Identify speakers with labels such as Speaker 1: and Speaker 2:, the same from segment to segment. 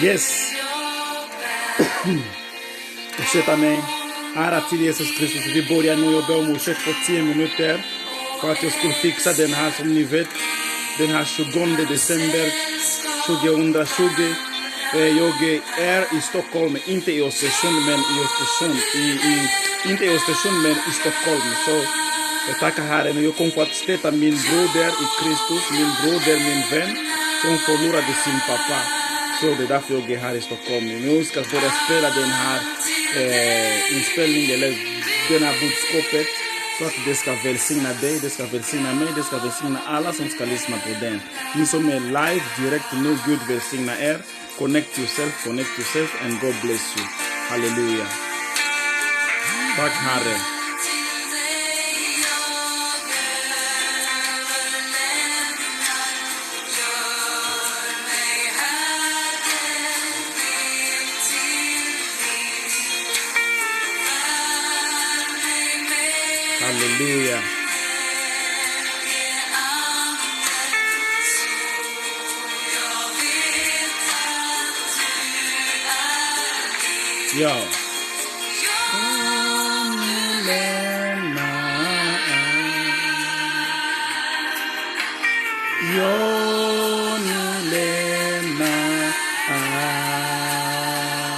Speaker 1: Yes. Amém. Aratil Jesus Kristus, vi börjar nu jobba om 10 minuter för att jag skulle fixa den här som ni vet. Den här 20 december 2020. Jag är i Stockholm, inte i Östersund men i Östersund. Inte i Östersund men i Stockholm. Så jag tackar Herren. Jag kommer att stötta min broder i Kristus, min broder, min vän som förlorade sin pappa. Så det är därför jag är här i Stockholm. Nu ska börja spela den här inspelningen eller den här budskapet så att det ska välsigna dig, det ska välsigna mig, det ska välsigna alla som ska lyssna på den. Ni som är live direkt nu, Gud välsigna er. Connect yourself and God bless you. Halleluja. Tack Herre. Halleluja. Ja.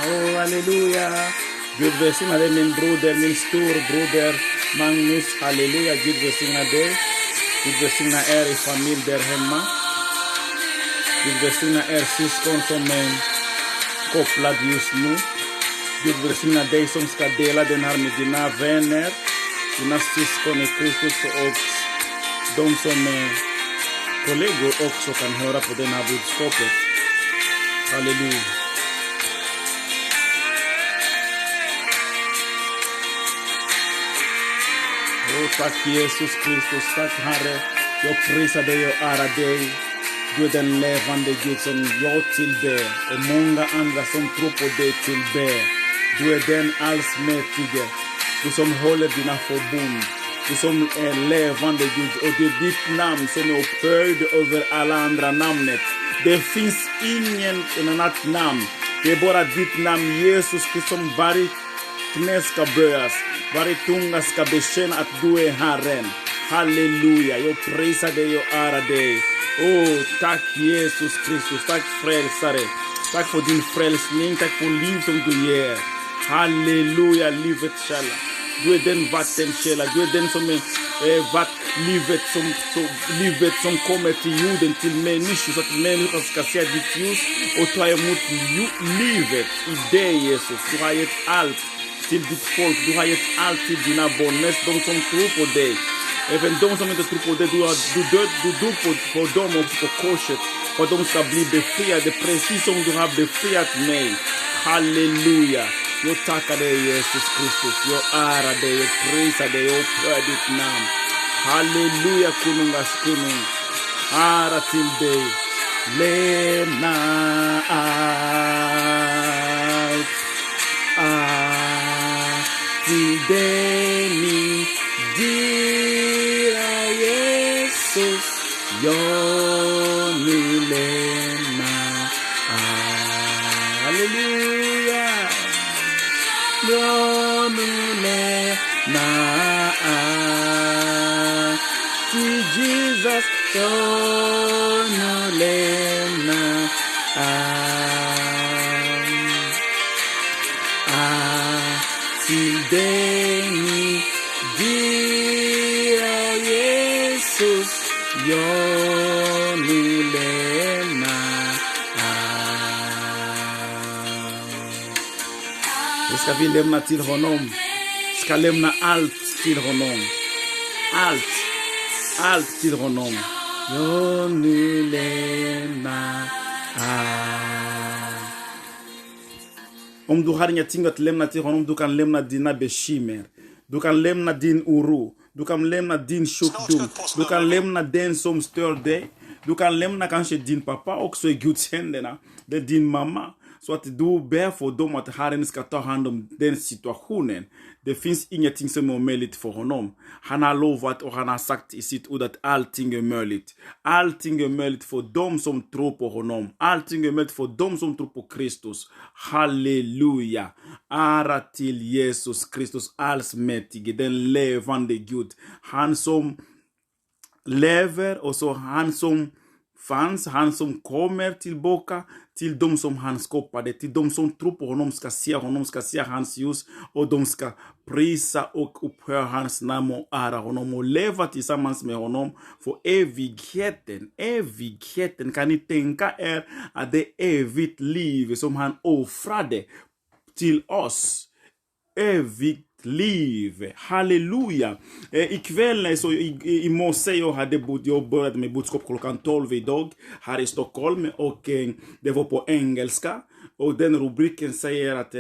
Speaker 1: Oh, halleluja. Gud välsigna dig min broder, min storbroder Magnus. Halleluja, Gud välsigna dig. Gud välsigna er i familj där hemma. Gud välsigna er syskon som är kopplad just nu. Gud välsigna dig som ska dela den här med dina vänner, dina syskon i Kristus och de som är kollegor också kan höra på den här budskapet. Halleluja. Tack Jesus Kristus, tack Herre. Jag prisar dig och ärar dig. Du är den levande Gud som jag tillber och många andra som tror på dig tillber. Du är den allsmäktige, du som håller dina förbund, du som är levande Gud, och det är ditt namn som är upphöjd över alla andra namnet. Det finns ingen annat namn, det är bara ditt namn Jesus Kristus som varje knä ska böjas, varje tunga ska bekänna att du är Herren. Halleluja, jag prisar dig och ärar dig. Tack Jesus Kristus, tack frälsare, tack för din frälsning, tack för liv som du ger. Halleluja, livets källa. Du är den vattenkälla, du är den som är livet som kommer till jorden, till människor, så att människor ska se ditt ljus och ta emot livet i dig Jesus. Du har gett allt till ditt folk, du har gett allt till dina barn, mest de som tror på dig. Även de som inte tror på dig, du dog på dem också på korset, för att de ska bli befriade, precis som du har befriat mig. Halleluja. Jag tackar dig Jesus Kristus, jag ärar dig, jag prisar dig, jag upphör ditt namn. Halleluja, konungars konung. Ära till dig. Lämna allt till dig, min dyra Jesus. Jag nu lämnar allt. Halleluja. Jag nu lämnar allt till Jesus. Jag nu lämnar allt till dig, min dyra Jesus. Jag nu lämnar allt. Det ska vi lämna till honom. Ska lämna allt till honom. Allt till honom. Jag nu lämnar allt. Om du har ingenting att lämna till honom, du kan lämna dina bekymmer. Du kan lämna din oro. Du kan lämna din sjukdom. Du kan lämna den som stör dig. Du kan lämna kanske din pappa också i Guds händerna. Det är din mamma. Så att du ber för dem att Herren ska ta hand om den situationen. Det finns ingenting som är omöjligt för honom. Han har lovat och han har sagt i sitt ord att allting är möjligt. Allting är möjligt för dem som tror på honom. Allting är möjligt för dem som tror på Kristus. Halleluja. Ära till Jesus Kristus allsmäktige, den levande Gud. Han som lever och så han som fanns, han som kommer tillbaka till de som han skapade, till de som tror på honom ska se honom, ska se hans ljus och de ska prisa och upphöja hans namn och ära honom och leva tillsammans med honom för evigheten. Evigheten, kan ni tänka er att det är evigt liv som han offrade till oss. Evigt liv. Halleluja. Ikväll så i morse jag började med budskap klockan 12 idag här i Stockholm och det var på engelska och den rubriken säger att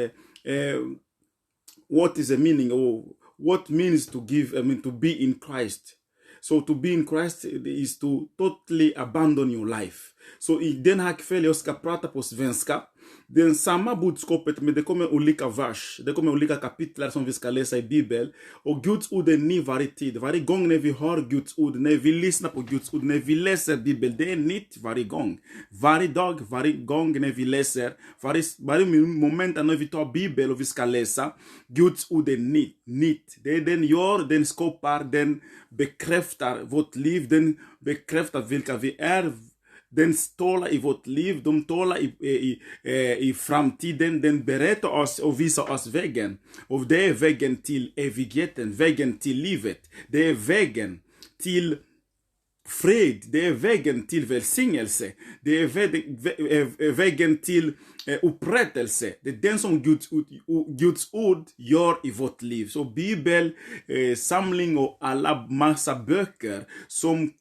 Speaker 1: what is the meaning or what means to give, to be in Christ. So to be in Christ is to totally abandon your life. Så i den här kvällen jag ska prata på svenska. Den samma budskapet, men det kommer olika vers. Det kommer olika kapitlar som vi ska läsa i Bibeln. Och Guds ord är ny varje tid. Varje gång när vi hör Guds ord, när vi lyssnar på Guds ord, när vi läser Bibeln, det är nytt varje gång. Varje dag, varje gång när vi läser, varje moment när vi tar Bibeln och vi ska läsa, Guds ord är nytt. Det den gör, den skapar, den bekräftar vårt liv, den bekräftar vilka vi är. Den talar i vårt liv, de talar i framtiden, den berättar oss och visar oss vägen. Och det är vägen till evigheten, vägen till livet. Det är vägen till fred, det är vägen till välsignelse. Det är vägen till upprättelse. Det är den som Guds ord gör i vårt liv. Så Bibel, samling och alla massa böcker som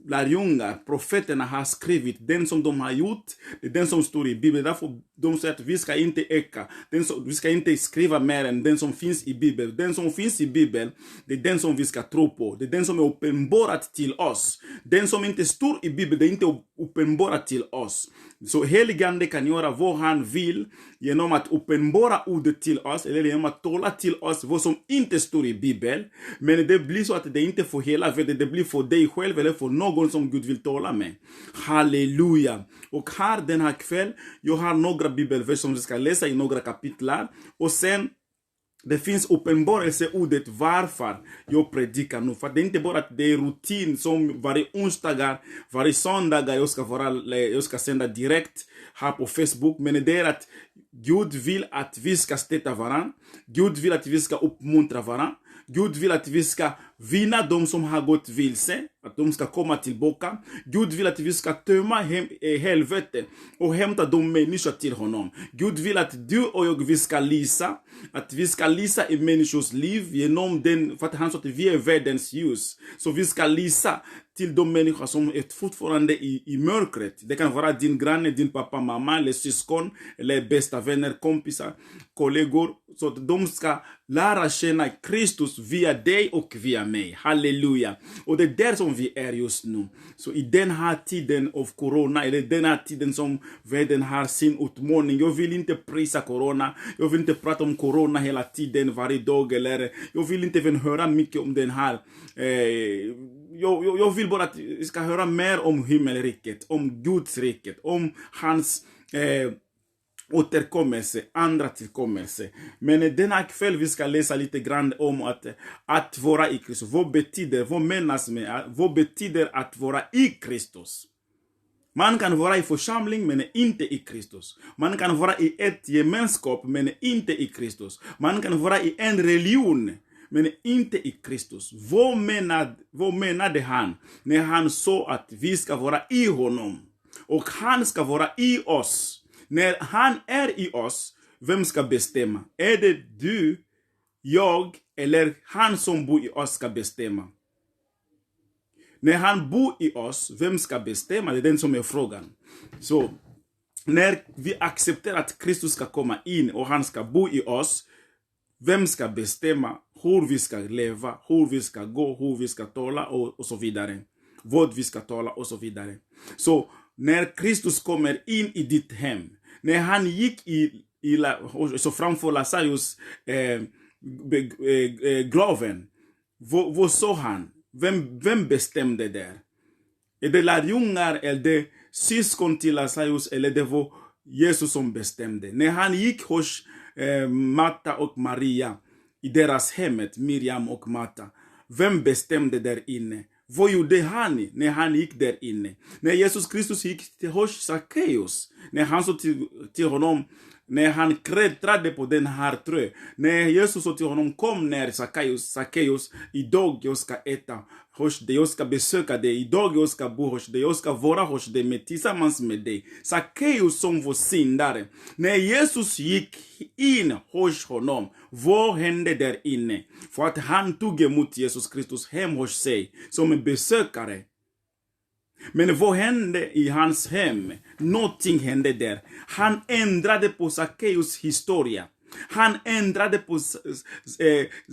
Speaker 1: lärjungar, profeterna har skrivit, den som de har gjort, det är den som står i Bibeln. Därför de säger att vi ska inte öka, vi ska inte skriva mer än den som finns i Bibeln. Den som finns i Bibeln, det är den som vi ska tro på. Det är den som är uppenbarat till oss. Den som inte står i Bibeln, det är inte uppenbarat till oss. Så heligande kan göra vad han vill genom att uppenbara ordet till oss eller genom att tala till oss vad som inte står i Bibeln. Men det blir så att det inte för hela världen, det blir för dig själv eller för någon som Gud vill tala med. Halleluja. Och här den här kväll, jag har några bibelverser som vi ska läsa i några kapitlar. Och sen det finns uppenbarelseordet varför jag predikar nu. För det är inte bara att det är rutin som varje onsdagar, varje söndagar jag ska sända direkt här på Facebook. Men det är att Gud vill att vi ska stötta varandra. Gud vill att vi ska uppmuntra varandra. Gud vill att vi ska vinna de som har gått vilse, att de ska komma tillbaka. Gud vill att vi ska tömma helvetet och hämta de människor till honom. Gud vill att du och jag vi ska lysa i människors liv genom den, för att han sa att vi är världens ljus. Så vi ska lysa till de människor som är fortfarande i mörkret. Det kan vara din granne, din pappa, mamma, eller syskon, eller bästa vänner, kompisar, kollegor. Så att de ska lära känna Kristus via dig och via mig. Halleluja. Och det är där som vi är just nu. Så i den här tiden av corona, eller den här tiden som världen har sin utmaning. Jag vill inte prisa corona. Jag vill inte prata om corona hela tiden, varje dag. Eller jag vill inte även höra mycket om den här. Jag vill bara att vi ska höra mer om himmelriket, om Guds riket, om hans återkommelse, andra tillkommelse. Men denna kväll vi ska läsa lite grann om att vara i Kristus. Vad menas med, vad betyder att vara i Kristus? Man kan vara i församling men inte i Kristus. Man kan vara i ett gemenskap men inte i Kristus. Man kan vara i en religion men inte i Kristus. Vad menade han när han sa att vi ska vara i honom? Och han ska vara i oss. När han är i oss, vem ska bestämma? Är det du, jag eller han som bor i oss ska bestämma? När han bor i oss, vem ska bestämma? Det är den som är frågan. Så när vi accepterar att Kristus ska komma in och han ska bo i oss, vem ska bestämma hur vi ska leva, hur vi ska gå, hur vi ska tala och så vidare. Vad vi ska tala och så vidare. Så när Kristus kommer in i ditt hem, När han gick så framför Lazarus graven, vad sa han? Vem bestämde där? Är det lärjungar eller det syskon till Lazarus, eller det var Jesus som bestämde? När han gick hos Marta och Maria i deras hemmet, Miriam och Marta, vem bestämde där inne? Vad gjorde han när han gick där inne? När Jesus Kristus gick hos Zacchaeus, när han sa till honom, när han klättrade på den här trö, när Jesus sa till honom, kom ner Zacchaeus, idag jag ska äta hos dig, jag ska besöka dig, idag jag ska bo hos dig, jag ska vara hos dig tillsammans med dig. Zacchaeus som var syndare, när Jesus gick in hos honom, vad hände där inne? För att han tog emot Jesus Kristus hem hos sig som en besökare. Men vad hände i hans hem? Någonting hände där. Han ändrade på Zacchaeus historia. Han ändrade på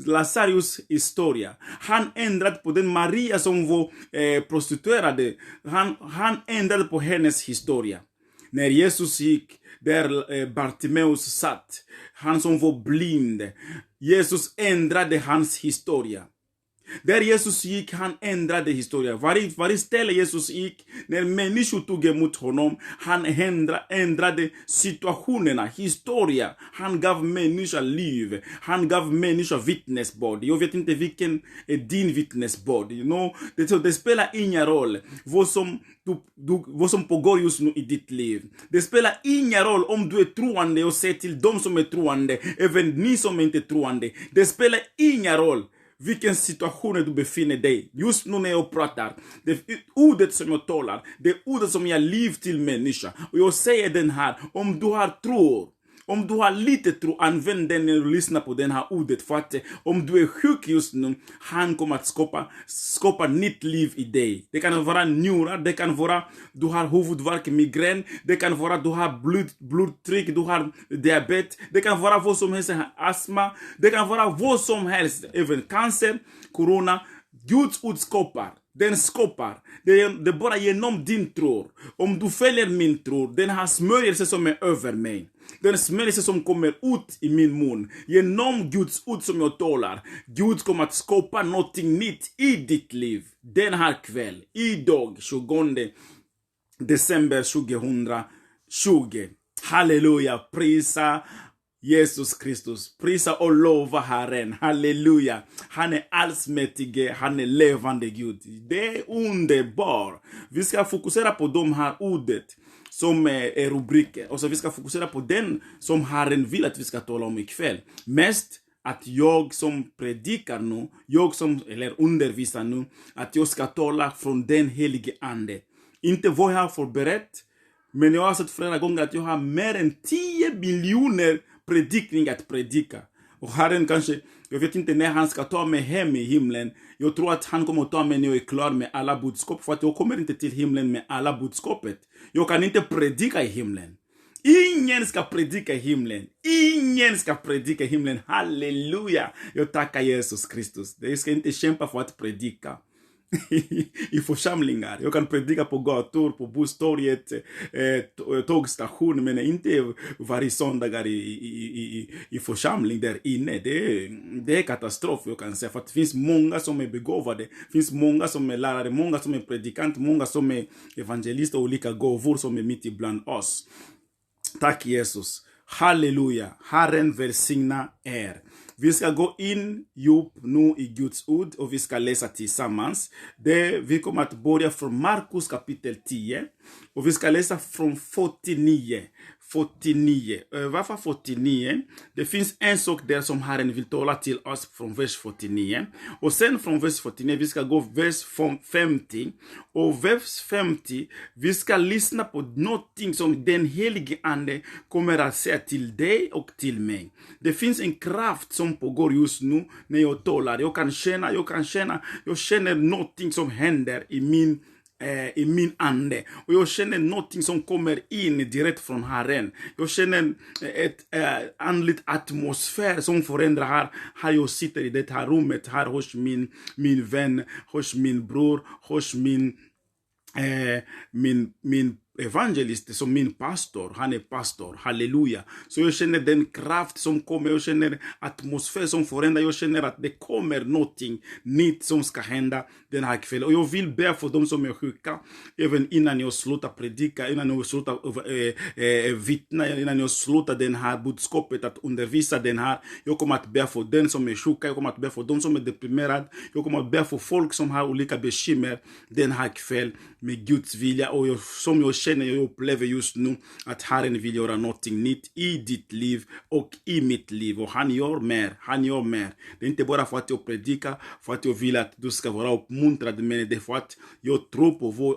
Speaker 1: Lazarus historia. Han ändrade på den Maria som var prostituerade. Han ändrade på hennes historia. När Jesus gick där Bartimeus satt, han som var blind, Jesus ändrade hans historia. Där Jesus gick, han ändrade historia. Varje ställe Jesus gick, när människor tog emot honom, han ändrade situationerna, historia. Han gav människor liv. Han gav människor vittnesbörd. Jag vet inte vilken är din vittnesbörd. Det spelar ingen roll vad som pågår just nu i ditt liv. Det spelar ingen roll om du är troende och säger till dem som är troende, även ni som är inte troende. Det spelar ingen roll vilken situation du befinner dig. Just nu när jag pratar, det ordet som jag talar, det ordet som ger liv till människa. Och jag säger den här, om du har tro, om du har lite tro, använd den när du lyssnar på den här ordet. För att om du är sjuk just nu, han kommer att skapa nytt liv i dig. Det kan vara njurar, det kan vara du har huvudvärk, migrän, det kan vara du har blodtryck, du har diabetes, det kan vara vad som helst, astma, det kan vara vad som helst, även cancer, corona. Guds ord skapar. Den skapar. Det är bara genom din tro. Om du följer min tro, den har smörjelse som är över mig. Den smörjelse som kommer ut i min mun. Genom Guds ord som jag talar. Gud kommer att skapa något nytt i ditt liv. Den här kväll. Idag, 20 december 2020. Halleluja. Prisa Jesus Kristus. Prisa och lova Herren. Halleluja. Han är allsmäktig. Han är levande Gud. Det är underbart. Vi ska fokusera på de här ordet som är rubriker. Och så vi ska fokusera på den som Herren vill att vi ska tala om ikväll. Mest att jag som predikar nu, eller undervisar nu, att jag ska tala från den helige ande. Inte vad jag har förberett, men jag har sett flera gånger att jag har mer än 10 miljoner predikningar att predika. Och Herren kanske, jag vet inte när han ska ta mig hem i himlen. Jag tror att han kommer att ta mig när jag är klar med alla budskap. För att jag kommer inte till himlen med alla budskapet. Jag kan inte predika i himlen. Ingen ska predika i himlen. Ingen ska predika i himlen. Halleluja. Jag tackar Jesus Kristus. Jag ska inte kämpa för att predika i församlingar. Jag kan predika på gator, på busstorget, tågstation, men inte varje söndag i församling där inne. Det är katastrof, jag kan säga. För att det finns många som är begåvade. Det finns många som är lärare, många som är predikant, många som är evangelister och olika gåvor som är mitt ibland oss. Tack Jesus. Halleluja. Herren välsigna er. Vi ska gå in djup nu i Guds ord och vi ska läsa tillsammans. Vi kommer att börja från Markus kapitel 10 och vi ska läsa från 49. Varför 49? Det finns en sak där som Herren vill tala till oss från vers 49. Och sen från vers 49 vi ska gå vers 50. Och vers 50 vi ska lyssna på någonting som den helige ande kommer att säga till dig och till mig. Det finns en kraft som pågår just nu när jag talar. Jag känner någonting som händer i min ande. Och jag känner någonting som kommer in direkt från Herren. Jag känner ett andligt atmosfär som förändrar här jag sitter i det här rummet. Här hos min vän, hos min bror, hos min evangelist som min pastor, han är pastor, halleluja. Så jag känner den kraft som kommer, jag känner atmosfär som förändrar, jag känner att det kommer någonting nytt som ska hända den här kvällen. Och jag vill be för dem som är sjuka, även innan jag slutar predika, innan jag slutar vittna, innan jag slutar den här budskapet att undervisa den här. Jag kommer att be för den som är sjuka, jag kommer att be för dem som är deprimerade, jag kommer att be för folk som har olika bekymmer den här kväll med Guds vilja. Och som jag känner, jag upplever just nu att Herren vill göra någonting nytt i ditt liv och i mitt liv. Och han gör mer, han gör mer. Det är inte bara för att jag predikar, för att jag vill att du ska vara uppmuntrad, men det är för att jag tror på vad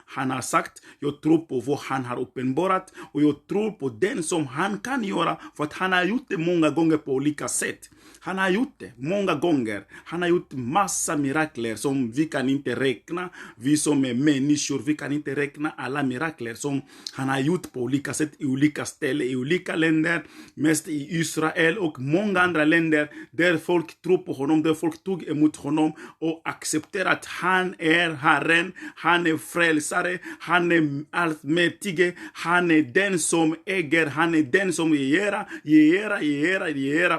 Speaker 1: han har sagt, jag tror på vad han har uppenbarat, och jag tror på den som han kan göra, för att han har gjort det många gånger på olika sätt. Han har gjort det många gånger. Han har gjort massa mirakler som vi kan inte räkna. Vi som är människor, vi kan inte räkna alla mirakler som han har gjort på olika sätt i olika ställen, i olika länder, mest i Israel och många andra länder där folk tror på honom, där folk tog emot honom och accepterar att han är Herren, han är frälsare, han är allsmäktige, han är den som äger, han är den som regerar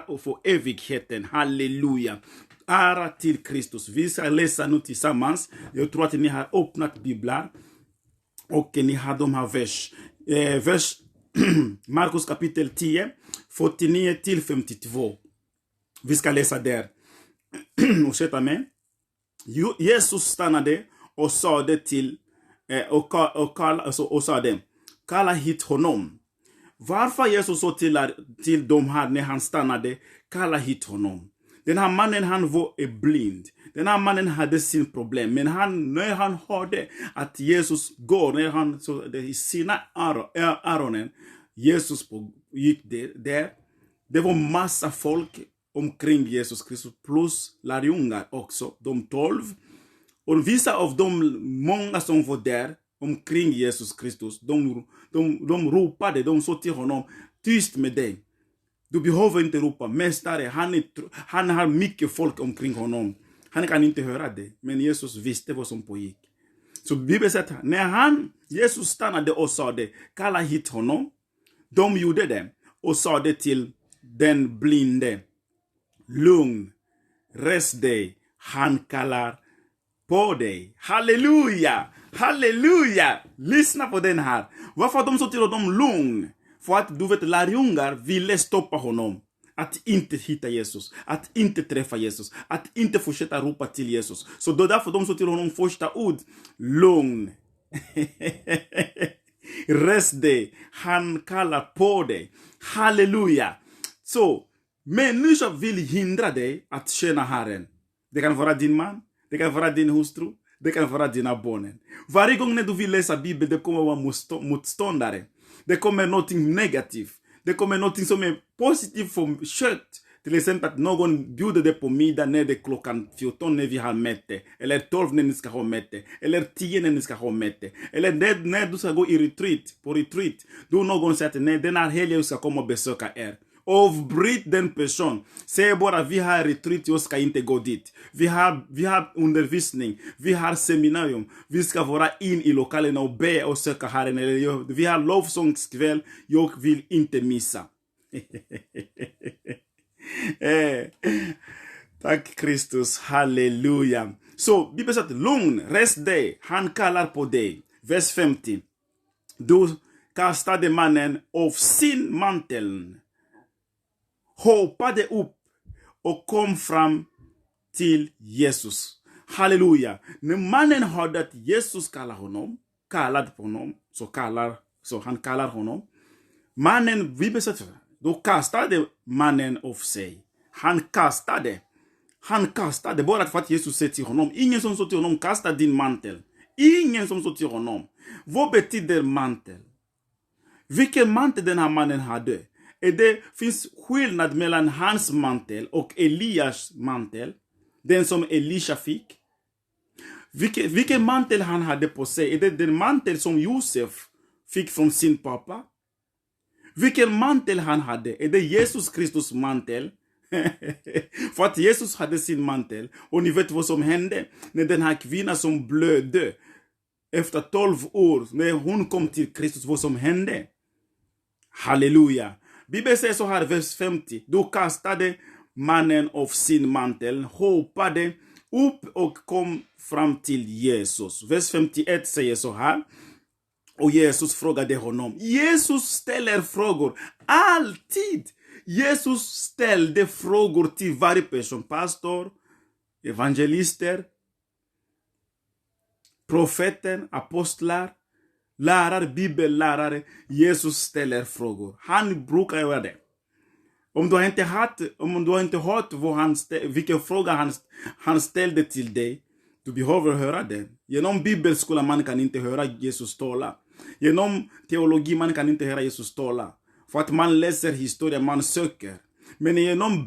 Speaker 1: och för evigheten. Halleluja. Ära till Kristus. Vi ska läsa nu tillsammans. Jag tror att ni har öppnat biblar och ni har de här vers Markus kapitel 10, 49 till 52. Vi ska läsa där. Ursäkta mig. Jesus stannade och sa det till och sa det: kalla hit honom. Varför Jesus sa till dem här när han stannade: kalla hit honom. Den här mannen, han var blind. Den här mannen hade sin problem. Men när han hörde att Jesus går, när han så i sina öronen, Jesus gick där. Det var massa folk omkring Jesus Kristus, plus lärjungar också, de 12. Och vissa av dem, många som var där omkring Jesus Kristus, de ropade, de sa till honom: tyst med dig. Du behöver inte ropa, mästare, han har mycket folk omkring honom. Han kan inte höra det, men Jesus visste vad som pågick. Så Bibeln säger att när Jesus stannade och sa det: kalla hit honom. De gjorde det och sa det till den blinde: lugn, rest dig, han kallar på dig. Halleluja, halleluja. Lyssna på den här. Varför de sa till honom lugn? För att du vet, lärjungar ville stoppa honom. Att inte hitta Jesus. Att inte träffa Jesus. Att inte fortsätta ropa till Jesus. Så då därför de sa till honom första ord: lugn. Rest dig. Han kallar på dig. Halleluja. Så människor vill hindra dig att känna Herren. Det kan vara din man. Det kan vara din hustru. Det kan vara dina barn. Varje gång när du vill läsa Bibeln, det kommer vara motståndare. Det kommer någonting negativt. Det kommer någonting som är positivt för kött. Till exempel att någon bjuder dig på middag när det är klockan 14 när vi har möte. Eller 12 när ni ska ha möte. Eller 10 när ni ska ha möte. Eller när du ska gå i på retreat. Då någon säger att nej, den här helgen ska komma och besöka er. Avbryt den person. Säg bara: vi har retreat, jag ska inte gå dit. Vi har undervisning. Vi har seminarium. Vi ska vara in i lokalen och be och söka Herren. Eller vi har lovsångskväll. Jag vill inte missa. Tack Kristus. Halleluja. Så Bibeln säger: lugn, rest dig. Han kallar på dig. Vers 50. Då kastade mannen av sin mantel, hoppade upp och kom fram till Jesus. Halleluja. När mannen hörde att Jesus kallade på honom, så han kallar honom. Mannen, vi besätter, då kastade mannen av sig. Han kastade bara för att Jesus sa till honom. Ingen som sa till honom: kasta din mantel. Ingen som sa till honom. Vad betyder mantel? Vilken mantel den här mannen hade? Det finns skillnad mellan hans mantel och Elias mantel. Den som Elisha fick. Vilken mantel han hade på sig? Är det den mantel som Josef fick från sin pappa? Vilken mantel han hade? Är det Jesus Kristus mantel? För att Jesus hade sin mantel. Och ni vet vad som hände när den här kvinnan som blödde efter 12 år, när hon kom till Kristus, vad som hände. Halleluja. Bibeln säger så här, vers 50. Då kastade mannen av sin mantel, hoppade upp och kom fram till Jesus. Vers 51 säger så här. Och Jesus frågade honom. Jesus ställer frågor. Alltid. Jesus ställde frågor till varje person. Pastor, evangelister, profeten, apostlar, lärare, bibellärare. Jesus ställer frågor. Han brukar göra det. Om du inte hört vilken fråga han ställde till dig, du behöver höra den. Genom bibelskolan man kan inte höra Jesus tala. Genom teologi man kan inte höra Jesus tala. För att man läser historia, man söker. Men genom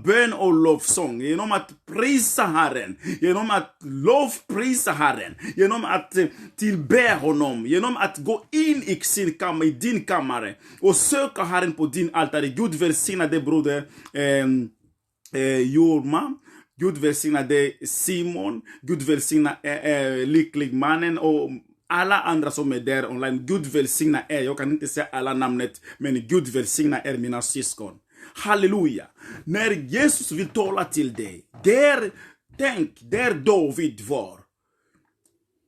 Speaker 1: bön och lovsång, genom att prisa Herren, genom att lovprisa Herren, genom att tillbe honom, genom att gå in i din kammare och söka Herren på din altare. Gud välsigna dig broder Jorma. Gud välsigna dig Simon. Gud välsigna lycklig mannen och alla andra som är där online. Gud välsigna er. Jag kan inte säga alla namnet, men Gud välsigna er mina syskon. Halleluja. När Jesus vill tala till dig, där David var.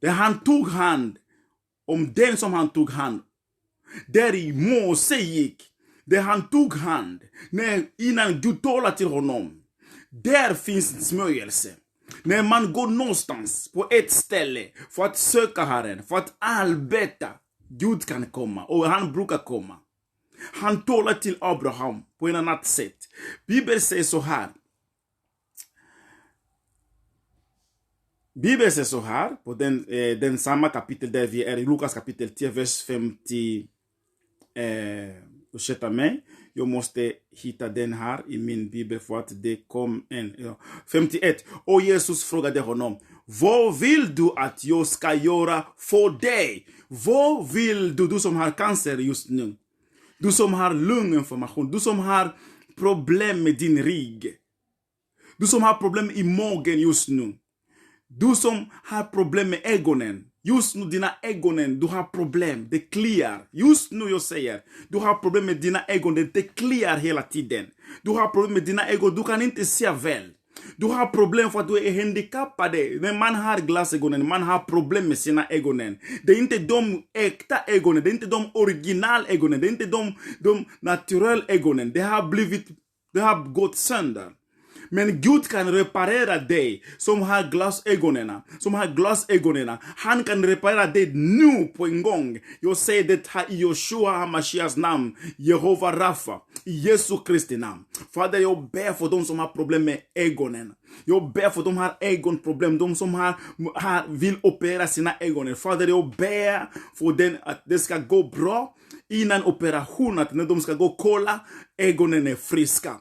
Speaker 1: Där han tog hand om den som han tog hand. Där Mose gick, där han tog hand. Innan Gud talade till honom. Där finns smörjelse. När man går någonstans på ett ställe för att söka Herren, för att arbeta, Gud kan komma och han brukar komma. Han talar till Abraham på ett annat sätt. Bibeln säger så här på den samma kapitel där vi är i Lukas kapitel 10 vers 50. Ursäkta mig, jag måste hitta den här i min bibel för att det kom en 51. Och Jesus frågade honom, vad vill du att jag ska göra för dig? Vad vill du som har cancer just nu? Du som har lunginflammation, du som har problem med din rygg. Du som har problem i magen just nu. Du som har problem med ögonen. Just nu dina ögonen, du har problem, det kliar. Just nu jag säger, du har problem med dina ögon, det kliar hela tiden. Du har problem med dina ögon, du kan inte se väl. Du har problem för att du är handikappad. När man har glasögonen, man har problem med sina ögonen. Det är inte de äkta ögonen, det är inte de original ögonen, det är inte de naturella ögonen. Det har gått sönder. Men Gud kan reparera dig som har glasögonen. Han kan reparera dig nu på en gång. Jag säger det här i Joshua HaMashiachs namn. Jehova Rafa. I Jesu Kristi namn. Fader, jag ber för de som har problem med ögonen. Jag ber för de har ögonproblem. De som vill operera sina ögon. Fader, jag ber för att det ska gå bra innan operationen. Att när de ska gå och kolla, ögonen är friska.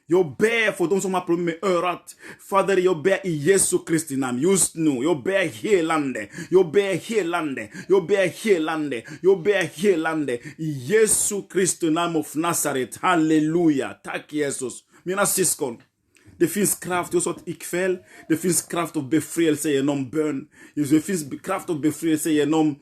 Speaker 1: Jag ber för de som har problem med örat. Fader, jag ber i Jesu Kristi namn just nu. Jag ber helande. Jag ber helande. Jag ber helande. Jag ber helande. I Jesu Kristi namn av Nazaret. Halleluja. Tack Jesus. Mina syskon. Det finns kraft, jag sa att ikväll, det finns kraft av befrielse genom bön. Det finns kraft av befrielse genom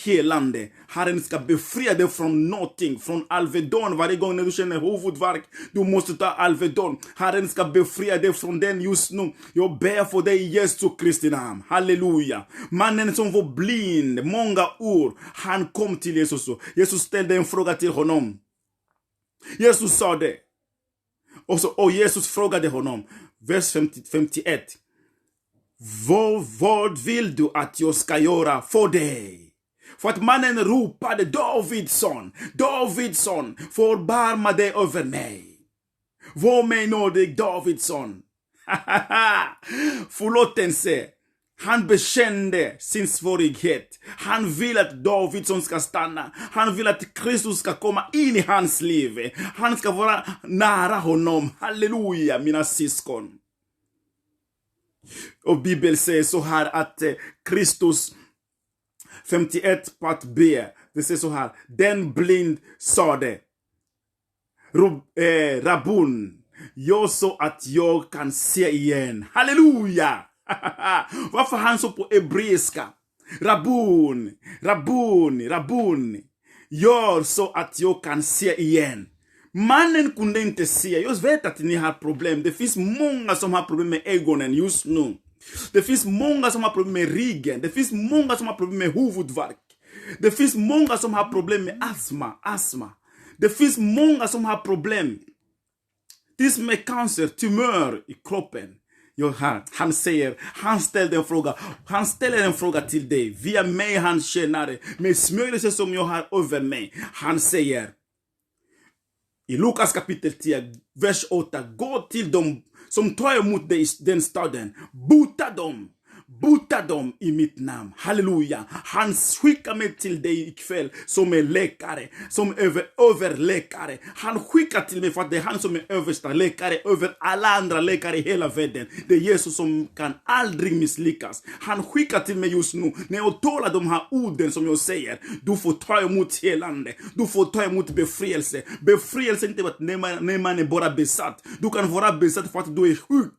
Speaker 1: helande. Herren ska befria dig från någonting, från Alvedon. Varje gång när du känner huvudvärk, du måste ta Alvedon. Herren ska befria dig från den just nu. Jag ber för dig i Jesu Kristi namn. Halleluja. Mannen som var blind många år, han kom till Jesus. Jesus ställde en fråga till honom. Jesus sa det. Och Jesus frågade honom, vers 51. Vad vill du att jag ska göra för dig? För att mannen ropade, Davidsson, förbarma dig över mig. Vad menar du, Davidsson? Förlåtelse. Han bekände sin svårighet. Han vill att Davidsson ska stanna. Han vill att Kristus ska komma in i hans liv. Han ska vara nära honom. Halleluja, mina syskon. Och Bibeln säger så här att Kristus 51 part B. Det säger så här. Den blind sa det. Rabun. Jag så att jag kan se igen. Halleluja. Varför han så på hebreiska? Rabuni. Gör så att jag kan se igen. Mannen kunde inte se. Jag vet att ni har problem. Det finns många som har problem med ögonen just nu. Det finns många som har problem med ryggen. Det finns många som har problem med huvudvärk. Det finns många som har problem med astma. Det finns många som har problem med cancer, tumör i kroppen. Han ställer en fråga till dig. Via mig han tjänare, med smörjelse som jag har över mig. Han säger i Lukas kapitel 10, vers 8. Gå till dem som tar emot dig i den staden. Bota dem i mitt namn. Halleluja. Han skickar mig till dig ikväll som är läkare. Som överläkare. Han skickar till mig för att det är han som är översta läkare över alla andra läkare i hela världen. Det är Jesus som kan aldrig misslyckas. Han skickar till mig just nu. När jag talar de här orden som jag säger. Du får ta emot helande. Du får ta emot befrielse. Befrielse är inte när man är bara besatt. Du kan vara besatt för att du är sjuk.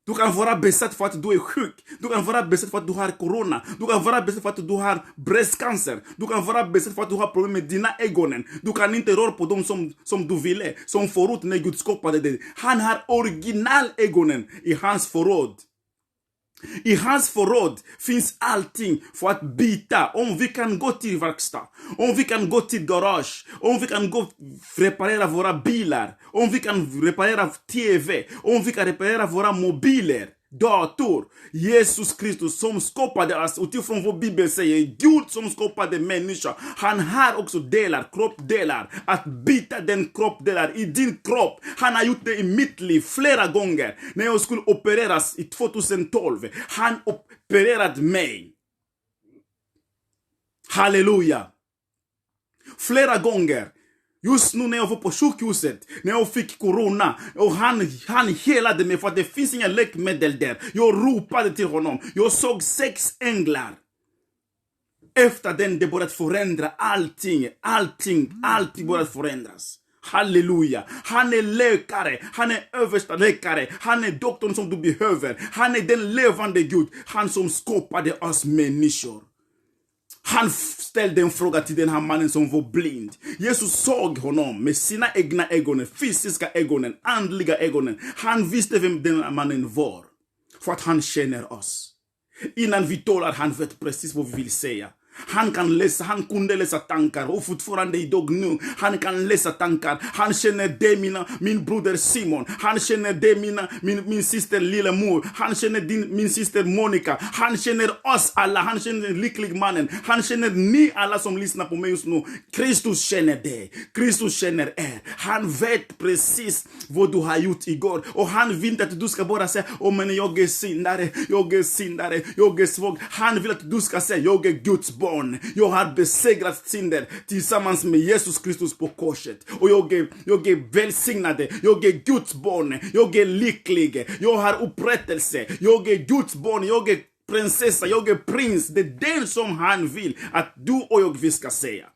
Speaker 1: Du kan vara besatt för att du är sjuk. Du kan vara besatt för att du har corona. Du kan vara besatt för att du har bröstcancer. Du kan vara besatt för att du har problem med dina ögonen. Du kan inte röra på dem som du ville. Som förut när Gud skapade dig. Han har originalögonen i hans förråd. I hans förråd finns allting för att byta. Om vi kan gå till verkstad, om vi kan gå till garage, om vi kan gå reparera våra bilar, om vi kan reparera tv, om vi kan reparera våra mobiler, dator. Jesus Kristus som skapade oss, utifrån vad Bibeln säger, Gud som skapade människa, han har också kroppdelar, att byta den kroppdelar i din kropp. Han har gjort det i mitt liv flera gånger. När jag skulle opereras i 2012, han opererade mig. Halleluja. Flera gånger. Just nu när jag var på sjukhuset, när jag fick corona, och han helade mig för att det finns inga läkemedel där. Jag ropade till honom. Jag såg 6 änglar. Efter den det började förändra allting började förändras. Halleluja. Han är läkare. Han är översta läkare. Han är doktorn som du behöver. Han är den levande Gud. Han som skapade oss människor. Han ställde en fråga till den här mannen som var blind. Jesus såg honom med sina egna ögonen, fysiska ögonen, andliga ögonen. Han visste vem den här mannen var. För att han känner oss. Innan vi talar, han vet precis vad vi vill säga. Han kunde läsa tankar och fortfarande idag nu. Han kan läsa tankar. Han känner det min broder Simon. Han känner det min syster Lillemor. Han känner min syster Monica. Han känner oss alla. Han känner den lyckliga mannen. Han känner ni alla som lyssnar på mig just nu. Kristus känner dig. Kristus känner er. Han vet precis vad du har gjort igår. Och han vill inte att du ska bara säga, men jag är syndare, jag är svag. Han vill att du ska säga, jag är Guds barn. Jag har besegrat synder tillsammans med Jesus Kristus på korset. Och jag är välsignad. Jag är Guds barn. Jag är lycklig. Jag har upprättelse. Jag är Guds barn. Jag är prinsessa. Jag är prins. Det är den som han vill att du och jag vi ska säga.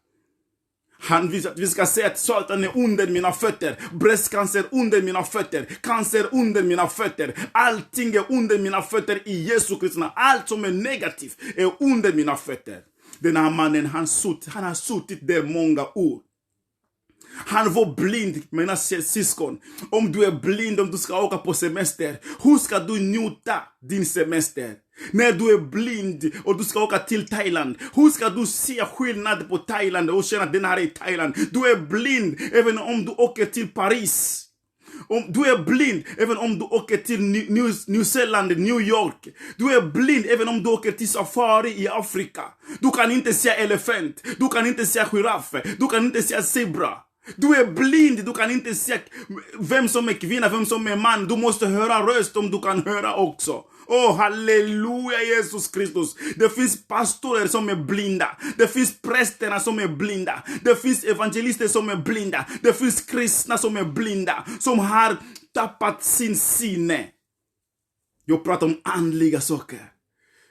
Speaker 1: Han vill att vi ska säga att Satan är under mina fötter. Bröstcancer under mina fötter. Cancer under mina fötter. Allting är under mina fötter i Jesu Kristus. Allt som är negativt är under mina fötter. Den här mannen, han har suttit där många år. Han var blind, mina syskon. Om du är blind, om du ska åka på semester, hur ska du njuta din semester? När du är blind och du ska åka till Thailand, hur ska du se skillnad på Thailand och känna att den här är Thailand? Du är blind även om du åker till Paris. Du är blind även om du åker till New Zealand, New York. Du är blind även om du åker till safari i Afrika. Du kan inte se elefant. Du kan inte se giraff. Du kan inte se zebra. Du är blind, du kan inte se vem som är kvinna, vem som är man. Du måste höra röst om du kan höra också. Halleluja Jesus Kristus. Det finns pastorer som är blinda. Det finns prästerna som är blinda. Det finns evangelister som är blinda. Det finns kristna som är blinda. Som har tappat sin sinne. Jag pratar om andliga saker.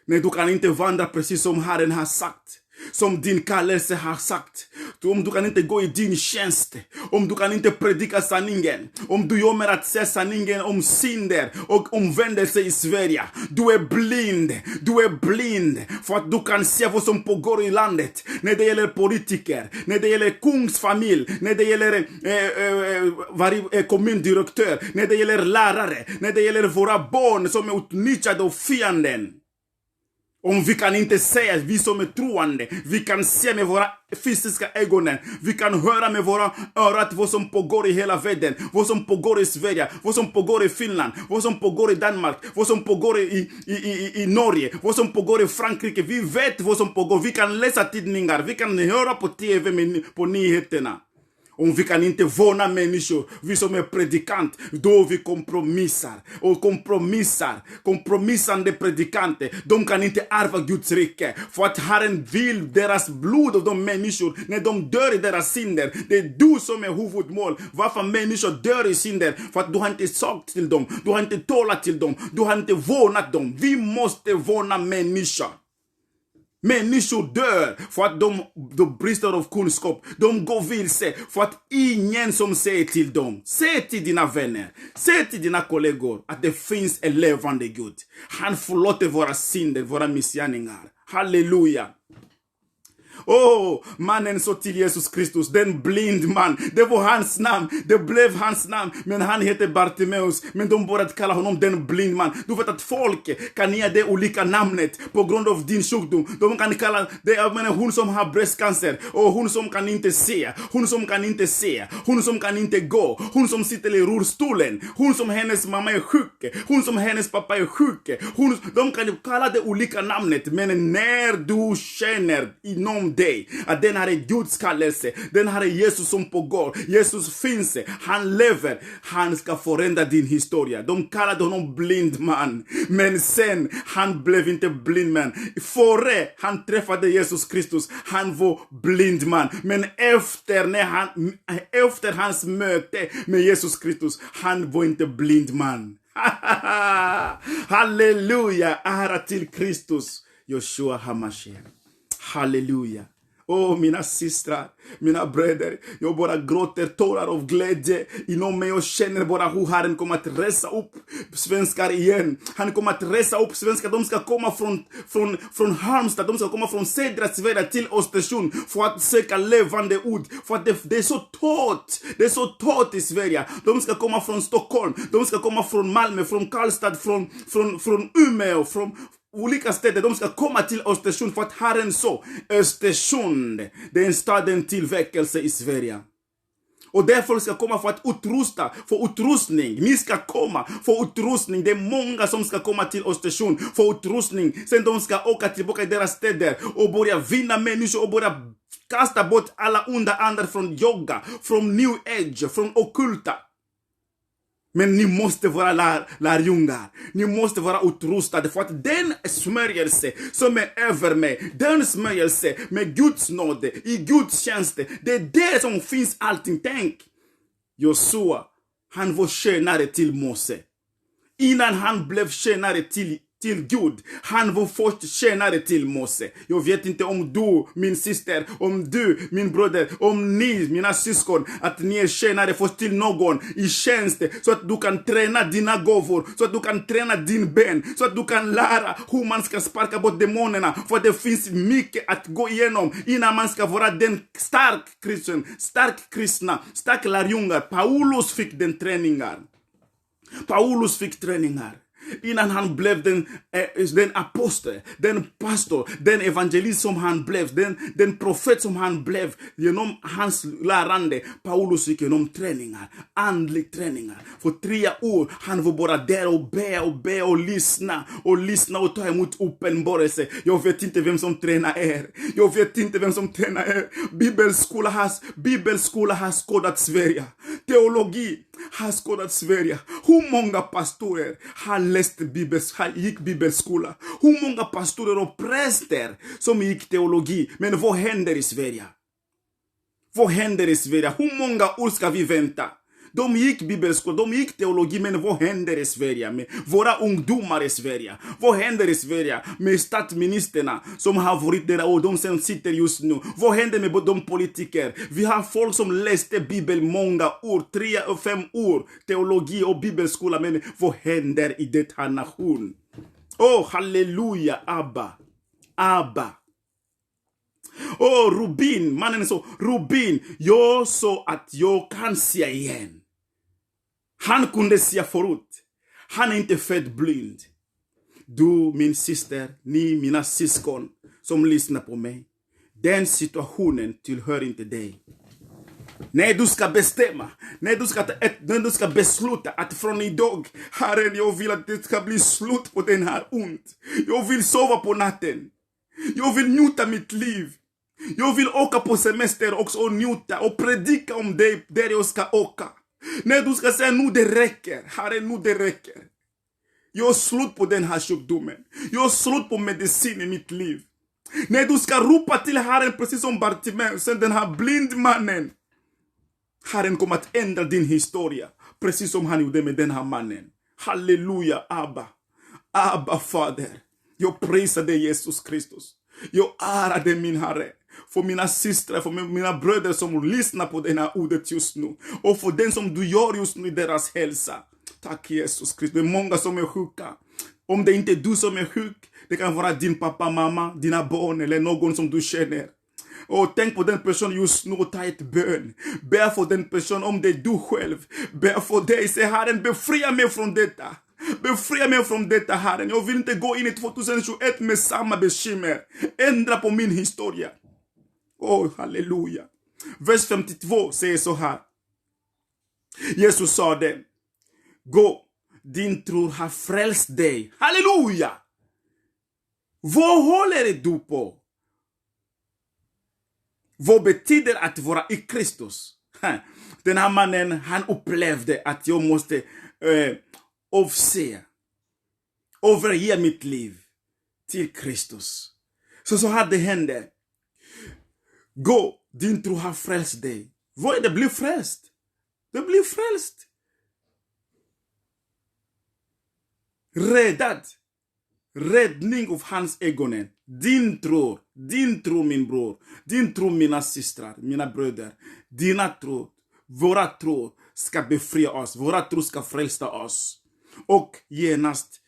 Speaker 1: Men du kan inte vandra precis som Herren har sagt. som din kallelse har sagt. Om du kan inte gå i din tjänst, om du kan inte predika sanningen, om du kommer att se sanningen om synder och omvändelse i Sverige. Du är blind för att du kan se vad som pågår i landet. När det gäller politiker, när det gäller kungsfamilj, när det gäller kommundirektör, när det gäller lärare, när det gäller våra barn som är utnyttjade av fienden. Om vi kan inte säga, vi som är troende, vi kan se med våra fysiska ögonen, vi kan höra med våra öron vad som pågår i hela världen, vad som pågår i Sverige, vad som pågår i Finland, vad som pågår i Danmark, vad som pågår i Norge, vad som pågår i Frankrike. Vi vet vad som pågår, vi kan läsa tidningar, vi kan höra på tv, på nyheterna. Om vi kan inte våna människor, vi som är predikant, då vi kompromissar. Och kompromissande predikanter, de kan inte ärva Guds rike. För att Herren vill deras blod av de människor, när de dör i deras synder. Det är du som är huvudmål. Varför människor dör i synder? För att du har inte sagt till dem, du har inte talat till dem, du har inte vånat dem. Vi måste våna människor. Människor dör för att de brister av kunskap. De går vilse för att ingen som säger till dem. Säg till dina vänner, säg till dina kollegor att det finns en levande Gud. Han förlåter våra synder, våra missgärningar. Halleluja. Mannen sa till Jesus Kristus, den blind man. Det var hans namn, det blev hans namn. Men han heter Bartimeus. Men de började kalla honom den blind man. Du vet att folk kan ge det olika namnet på grund av din sjukdom. De kan kalla det, hon som har bröstcancer, och hon som kan inte se, hon som kan inte se, hon som kan inte gå, hon som sitter i rullstolen, hon som hennes mamma är sjuk, hon som hennes pappa är sjuk. De kan kalla det olika namnet. Men när du känner inom dig att den här är Guds kallelse, den här är Jesus som pågår, Jesus finns, han lever, han ska förändra din historia. De kallade honom blind man, men sen han blev inte blind man. Före han träffade Jesus Kristus, han var blind man. Men efter hans möte med Jesus Kristus, han var inte blind man. Halleluja, ära till Kristus, Joshua Hamashiach. Halleluja. Mina systrar, mina bröder, jag bara gråter tårar av glädje inom mig och känner bara hur Herren kommer att resa upp svenskar igen. Han kommer att resa upp svenskar. De ska komma från Halmstad, de ska komma från södra Sverige till Östersund för att söka levande ord. För att det är så torrt. Det är så torrt i Sverige. De ska komma från Stockholm, de ska komma från Malmö, från Karlstad, från Umeå, från olika städer. De ska komma till Östersund för att Herren så. Östersund, det är en staden till väckelse i Sverige. Och därför ska komma för att utrusta, för utrustning. Ni ska komma för utrustning. Det är många som ska komma till Östersund för utrustning. Sen de ska åka tillbaka i deras städer och börja vinna människor och börja kasta bort alla onda andar från yoga, från new age, från ockulta. Men ni måste vara lärjungar. Ni måste vara utrustade för att den smörjelse som är över mig, den smörjelse med Guds nåd, i Guds tjänst, det är det som finns allting. Tänk, Josua, han var tjänare till Mose. Innan han blev tjänare till Gud, han var först tjänare till Mose. Jag vet inte om du, min syster, om du, min broder, om ni, mina syskon, att ni är tjänare först till någon i tjänst, så att du kan träna dina gåvor, så att du kan träna din ben, så att du kan lära hur man ska sparka bort demonerna. För det finns mycket att gå igenom innan man ska vara den stark kristna, stark lärjungar. Paulus fick den träningar. Innan han blev den apostel, den pastor, den evangelist som han blev, den profet som han blev, genom hans lärande. Paulus gick genom träningar, andlig träningar. För 3 år han var bara där och be och lyssna och ta emot uppenbarelse. Jag vet inte vem som tränar er. Bibelskola har skadat Sverige. Teologi har skadat Sverige. Hur många pastorer har gick bibelskola? Hur många pastorer och präster som gick teologi? Men vad händer i Sverige? Hur många år ska vi vänta? De gick bibelskola, de gick teologi, men vad händer i Sverige med våra ungdomar i Sverige? Vad händer i Sverige med statsministerna som har varit där och de som sitter just nu? Vad händer med de politiker? Vi har folk som läste Bibel många år, 3 och 5 år, teologi och bibelskola, men vad händer i denna nation? Halleluja, Abba. Abba. Rubin, mannen så, Rubin, jag sa att jag kan se igen. Han kunde se förut. Han är inte född blind. Du, min syster, ni, mina syskon som lyssnar på mig. Den situationen tillhör inte dig. När du ska bestämma, när du ska besluta att från idag, Herren, jag vill att det ska bli slut på den här ont. Jag vill sova på natten. Jag vill njuta mitt liv. Jag vill åka på semester också och njuta och predika om dig där jag ska åka. När du ska säga nu det räcker, Herren, nu det räcker. Jag är slut på den här sjukdomen. Jag är slut på medicin i mitt liv. När du ska ropa till Herren precis som Bartimeus, den här blindmannen. Herren kommer att ändra din historia precis som han gjorde med den här mannen. Halleluja, Abba. Abba, Fader. Jag prisar dig, Jesus Kristus. Jag ärar dig, min Herre. För mina systrar, för mina bröder som lyssnar på den här ordet just nu. Och för den som du gör just nu i deras hälsa. Tack, Jesus Kristus. Det är många som är sjuka. Om det inte är du som är sjuk, det kan vara din pappa, mamma, dina barn eller någon som du känner. Och tänk på den personen just nu och ta ett bön. Be för den personen om det är du själv. Be för dig. Säg, Herren, befria mig från detta. Befria mig från detta, Herren. Jag vill inte gå in i 2021 med samma bekymmer. Ändra på min historia. Halleluja. Vers 52 säger så här. Jesus sa det. Gå, din tro har frälst dig. Halleluja. Vad håller du på? Vad betyder att vara i Kristus? Den här mannen, han upplevde att jag måste överge mitt liv till Kristus. Så här det hände. Gå, din tro har frälst dig. Vad är det? Bli frälst. Det blir frälst. Räddad. Räddning av hans ögonen. Din tro min bror. Din tro mina systrar, mina bröder. Dina tro, våra tro ska befria oss. Våra tro ska frälsa oss. Och genast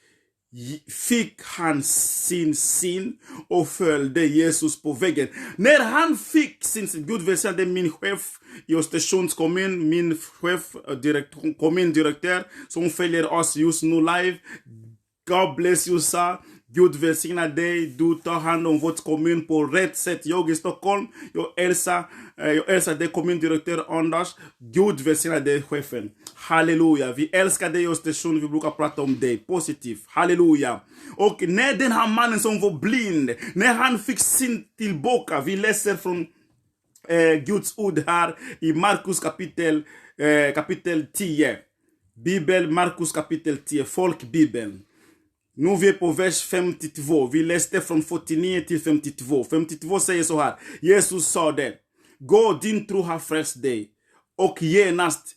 Speaker 1: fick han sin syn och följde Jesus på vägen. När han fick sin syn, Gud välsignade min chef i Östersunds kommun, min chef, kommundirektör som följer oss just nu live. God bless you, sir. Gud välsigna dig. Du tar hand om vårt kommun på rätt sätt. Jag i Stockholm. Jag älskar dig, kommundirektör Anders. Gud välsigna dig, chefen. Halleluja. Vi älskar dig i Östersund. Vi brukar prata om dig. Positivt. Halleluja. Och när den här mannen som var blind, när han fick sin tillbaka. Vi läser från Guds ord här i Markus kapitel 10. Bibel, Markus kapitel 10. Folkbibeln. Nu vi är på vers 52. Vi läste från 49 till 52. 52 säger så här. Jesus sa det. Gå, din tro har frälst dig. Och genast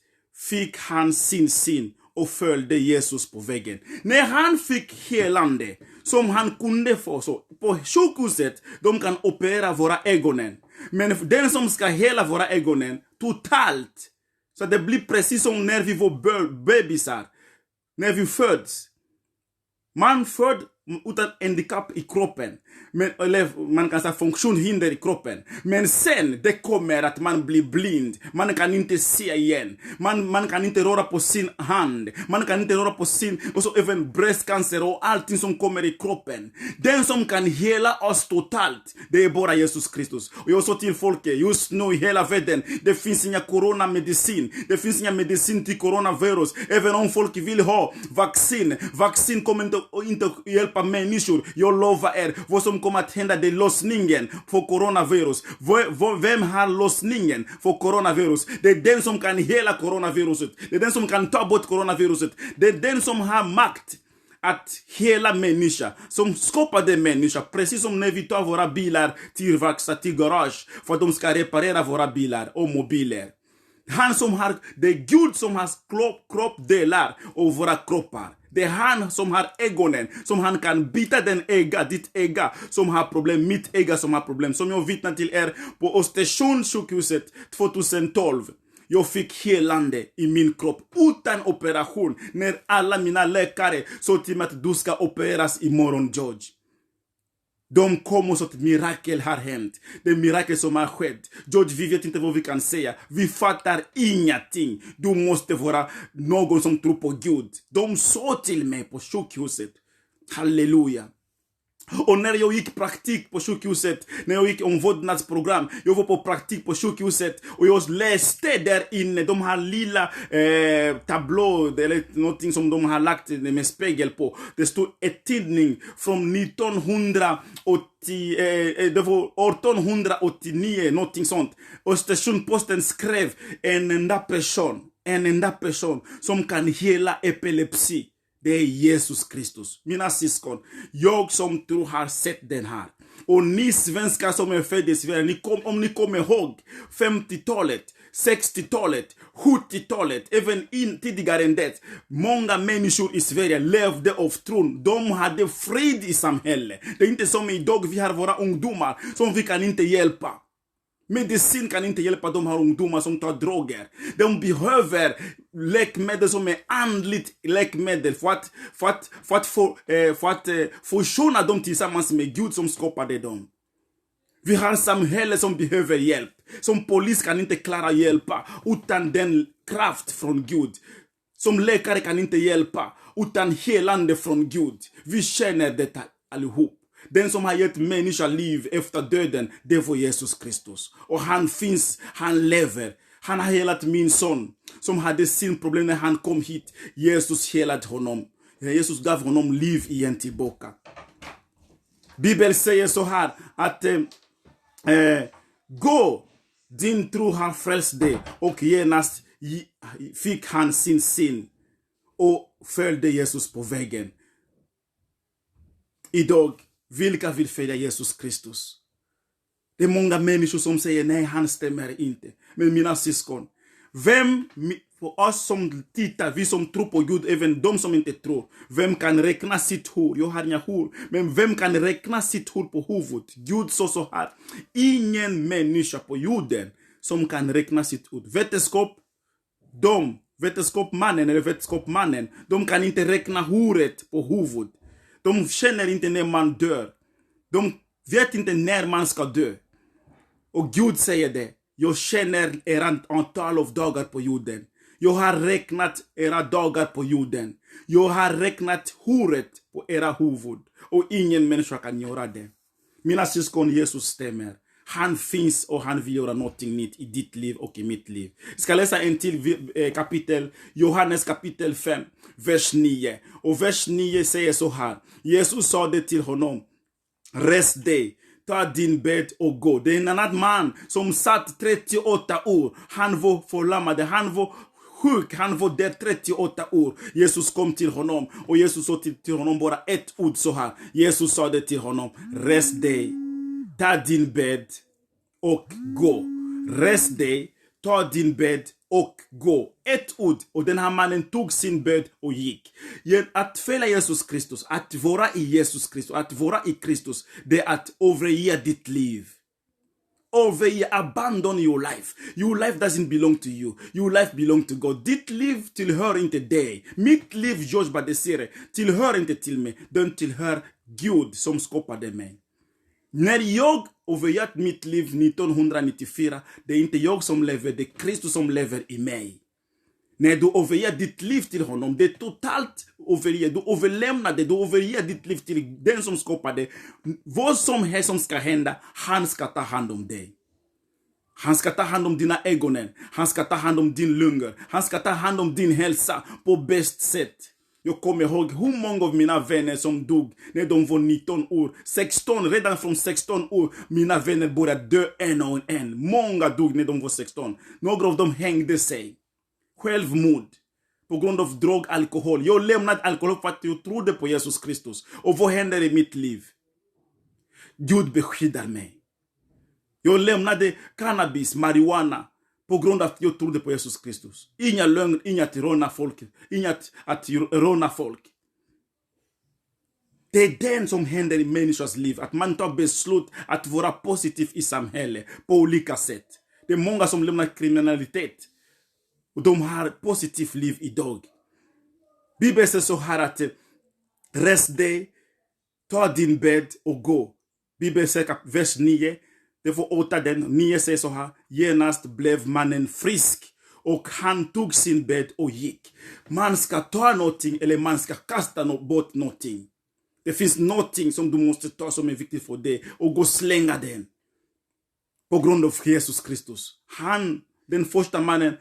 Speaker 1: fick han sin syn och följde Jesus på vägen. När han fick helande som han kunde få, så på sjukhuset de kan operera våra ögonen. Men den som ska hela våra ögonen totalt, så det blir precis som när vi var bebisar. När vi föds. Man föds utan handikapp i kroppen. Eller man kan säga funktionshinder i kroppen. Men sen det kommer att man blir blind. Man kan inte se igen. Man kan inte röra på sin hand. Man kan inte röra på sin... Och så även bröstcancer och allting som kommer i kroppen. Den som kan hela oss totalt, det är bara Jesus Kristus. Och jag sa till folket, just nu i hela världen, det finns inga coronamedicin. Det finns inga medicin till coronavirus. Även om folk vill ha vaccin. Vaccin kommer inte hjälpa människor. Jag lovar er, vad som kommer att hända, det är lossningen för coronavirus. Vem har lossningen för coronavirus? Det är den som kan hela coronaviruset. Det är den som kan ta bort coronaviruset. Det är den som har makt att hela människa, som skapade människa, precis som när vi tar våra bilar till verkstad, till garage, för att de ska reparera våra bilar och mobiler. Han som har, det är Gud som har kroppdelar och våra kroppar. Det är han som har ögonen, som han kan byta den öga, ditt öga som har problem, mitt öga som har problem. Som jag vittnar till er på Östersundssjukhuset 2012. Jag fick helande i min kropp utan operation. När alla mina läkare sa till mig att du ska opereras imorgon, George. De kom och sa att ett mirakel har hänt. Det är mirakel som har skett. George, vi vet inte vad vi kan säga. Vi fattar ingenting. Du måste vara någon som tror på Gud. De sa till mig på sjukhuset. Halleluja. Och när jag gick praktik på sjukhuset, när jag gick omvårdnadsprogram, jag var på praktik på sjukhuset och jag läste där inne, de har lilla tablå eller någonting som de har lagt med spegel på. Det stod ett tidning från 1980, det var 1889, någonting sånt. Östersundposten skrev en enda person som kan hela epilepsi. Det är Jesus Kristus. Mina syskon, jag som tror har sett den här. Och ni svenskar som är födda i Sverige, om ni kommer ihåg 50-talet, 60-talet, 70-talet, även tidigare än det. Många människor i Sverige levde av tron. De hade frid i samhället. Det är inte som idag vi har våra ungdomar som vi kan inte hjälpa. Medicin kan inte hjälpa de här ungdomar som tar droger. De behöver läkemedel som är andligt läkemedel för att försona dem tillsammans med Gud som skapade dem. Vi har samhälle som behöver hjälp. Som polis kan inte klara hjälpa utan den kraft från Gud. Som läkare kan inte hjälpa utan helande från Gud. Vi känner detta allihop. Den som har gett människa liv efter döden, det var Jesus Kristus. Och han finns, han lever. Han har helat min son som hade sin problem när han kom hit. Jesus helade honom. Jesus gav honom liv igen tillbaka. Bibeln säger så här att gå, din tro har frälst dig. Och genast fick han sin syn och följde Jesus på vägen. Idag, vilka vill följa Jesus Kristus? Det är många människor som säger nej, han stämmer inte. Men mina syskon, för oss som tittar, vi som tror på Gud, även de som inte tror, vem kan räkna sitt hår? Jag har inga hår, men vem kan räkna sitt hår på huvudet? Gud sa så här, ingen människa på jorden som kan räkna sitt hår. Vetenskapsmannen, de kan inte räkna håret på huvudet. De känner inte när man dör. De vet inte när man ska dö. Och Gud säger det. Jag känner era antal av dagar på jorden. Jag har räknat era dagar på jorden. Jag har räknat håret på era huvud. Och ingen människa kan göra det. Mina syskon, Jesus stämmer. Han finns och han vill göra någonting nytt i ditt liv och i mitt liv. Jag ska läsa en till kapitel, Johannes kapitel 5, vers 9. Och vers 9 säger så här. Jesus sa det till honom. Rest dig, ta din bädd och gå. Det är en annan man som satt 38 år. Han var förlamad, han var sjuk, han var där 38 år. Jesus kom till honom och Jesus sa till honom bara ett ord så här. Jesus sa det till honom. Rest dig. Ta din bädd och gå. Rest dig, ta din bädd och gå. Ett ord. Och den här mannen tog sin bädd och gick. Att följa Jesus Kristus, att vara i Jesus Kristus, att vara i Kristus, det är att överge ditt liv. Abandon your life. Your life doesn't belong to you. Your life belongs to God. Ditt liv tillhör inte dig. Mitt liv, George Badesire, tillhör inte till mig. Den tillhör Gud som skapade mig. När jag övergett mitt liv 1994, det är inte jag som lever, det är Kristus som lever i mig. När du överger ditt liv till honom, det är totalt överger. Du överlämnar det, du överger ditt liv till den som skapade. Vad som helst som ska hända, han ska ta hand om dig. Han ska ta hand om dina ögonen, han ska ta hand om din lungor, han ska ta hand om din hälsa på bäst sätt. Jag kommer ihåg hur många av mina vänner som dog när de var 19 år. 16, redan från 16 år. Mina vänner började dö en och en. Många dog när de var 16. Några av dem hängde sig. Självmord. På grund av drog, alkohol. Jag lämnade alkohol för att jag trodde på Jesus Kristus. Och vad händer i mitt liv? Gud beskyddar mig. Jag lämnade cannabis, marijuana. På grund av att jag trodde på Jesus Kristus. Inga lögn, inget råna folk. Inget att råna folk. Det är den som händer i människors liv. Att man tar beslut att vara positiv i samhället på olika sätt. Det är många som lämnar kriminalitet. Och de har positivt liv idag. Bibeln säger så här att rest dig, ta din bädd och gå. Bibeln säger vers 9. Det får 8 den. 9 säger så här. Genast blev mannen frisk. Och han tog sin bädd och gick. Man ska ta någonting eller man ska kasta bort någonting. Det finns någonting som du måste ta som är viktigt för dig. Och gå och slänga den. På grund av Jesus Kristus. Den första mannen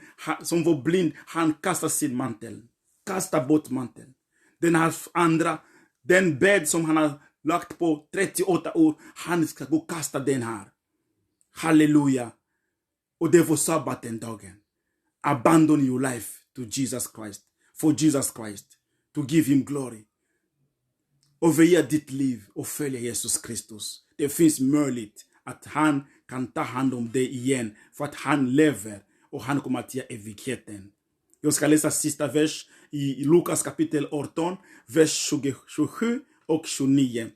Speaker 1: som var blind. Han kastade sin mantel. Kasta bort manteln. Den här andra. Den bädd som han har lagt på 38 år. Han ska gå och kasta den här. Halleluja. Och det var sabbaten dagen. Abandon your life to Jesus Christ. For Jesus Christ. To give him glory. Överge ditt liv och följa Jesus Kristus. Det finns möjlighet att han kan ta hand om dig igen. För att han lever och han kommer att ge evigheten. Jag ska läsa sista vers i Lukas kapitel 18. Vers 27 och 29.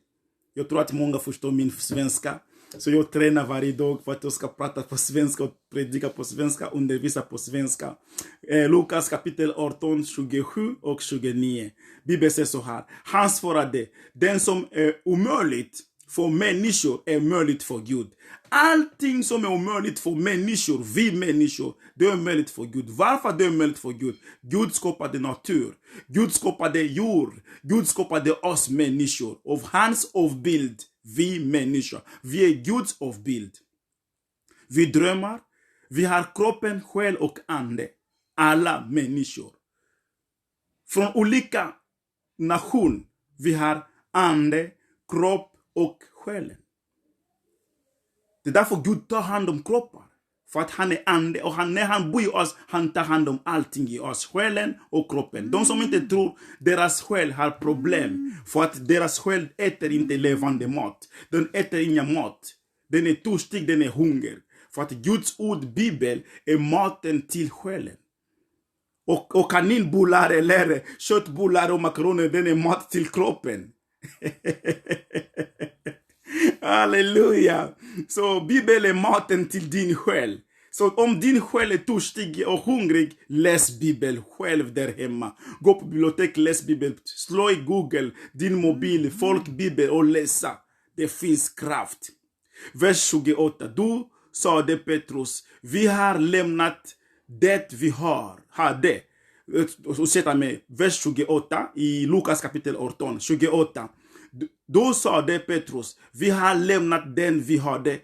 Speaker 1: Jag tror att många förstår min svenska. Så jag tränar varje dag för att jag ska prata på svenska och predika på svenska, undervisa på svenska. Lukas kapitel 18, 27 och 29. Bibeln säger så här. Han svarade, den som är omöjligt för människor är möjligt för Gud. Allting som är omöjligt för människor, vi människor, det är möjligt för Gud. Varför det är möjligt för Gud? Gud skapade natur. Gud skapade jord. Gud skapade oss människor. Av hans avbild, vi människor. Vi är Guds avbild. Vi drömmar. Vi har kroppen, själ och ande. Alla människor. Från olika nationer. Vi har ande, kropp och själen. Det är därför Gud tar hand om kroppar. För att han är ande och när han bor i oss, han tar hand om allting i oss. Själen och kroppen. De som inte tror, deras själ har problem. För att deras själ äter inte levande mat. Den äter inga mat. Den är törstig, den är hunger. För att Guds ord, Bibel, är maten till själen. Och kaninbullar eller köttbullar och makaroner, den är mat till kroppen. Halleluja. Så Bibeln är maten till din själ. Så om din själ är törstig och hungrig, läs Bibeln själv där hemma. Gå på bibliotek, läs Bibeln. Slå i Google, din mobil, folkbibel och läsa. Det finns kraft. Vers 28. Du sade Petrus, vi har lämnat det vi hade. Ursäkta mig, vers 28 i Lukas kapitel 18, 28. Då sade Petrus, vi har lämnat den vi hade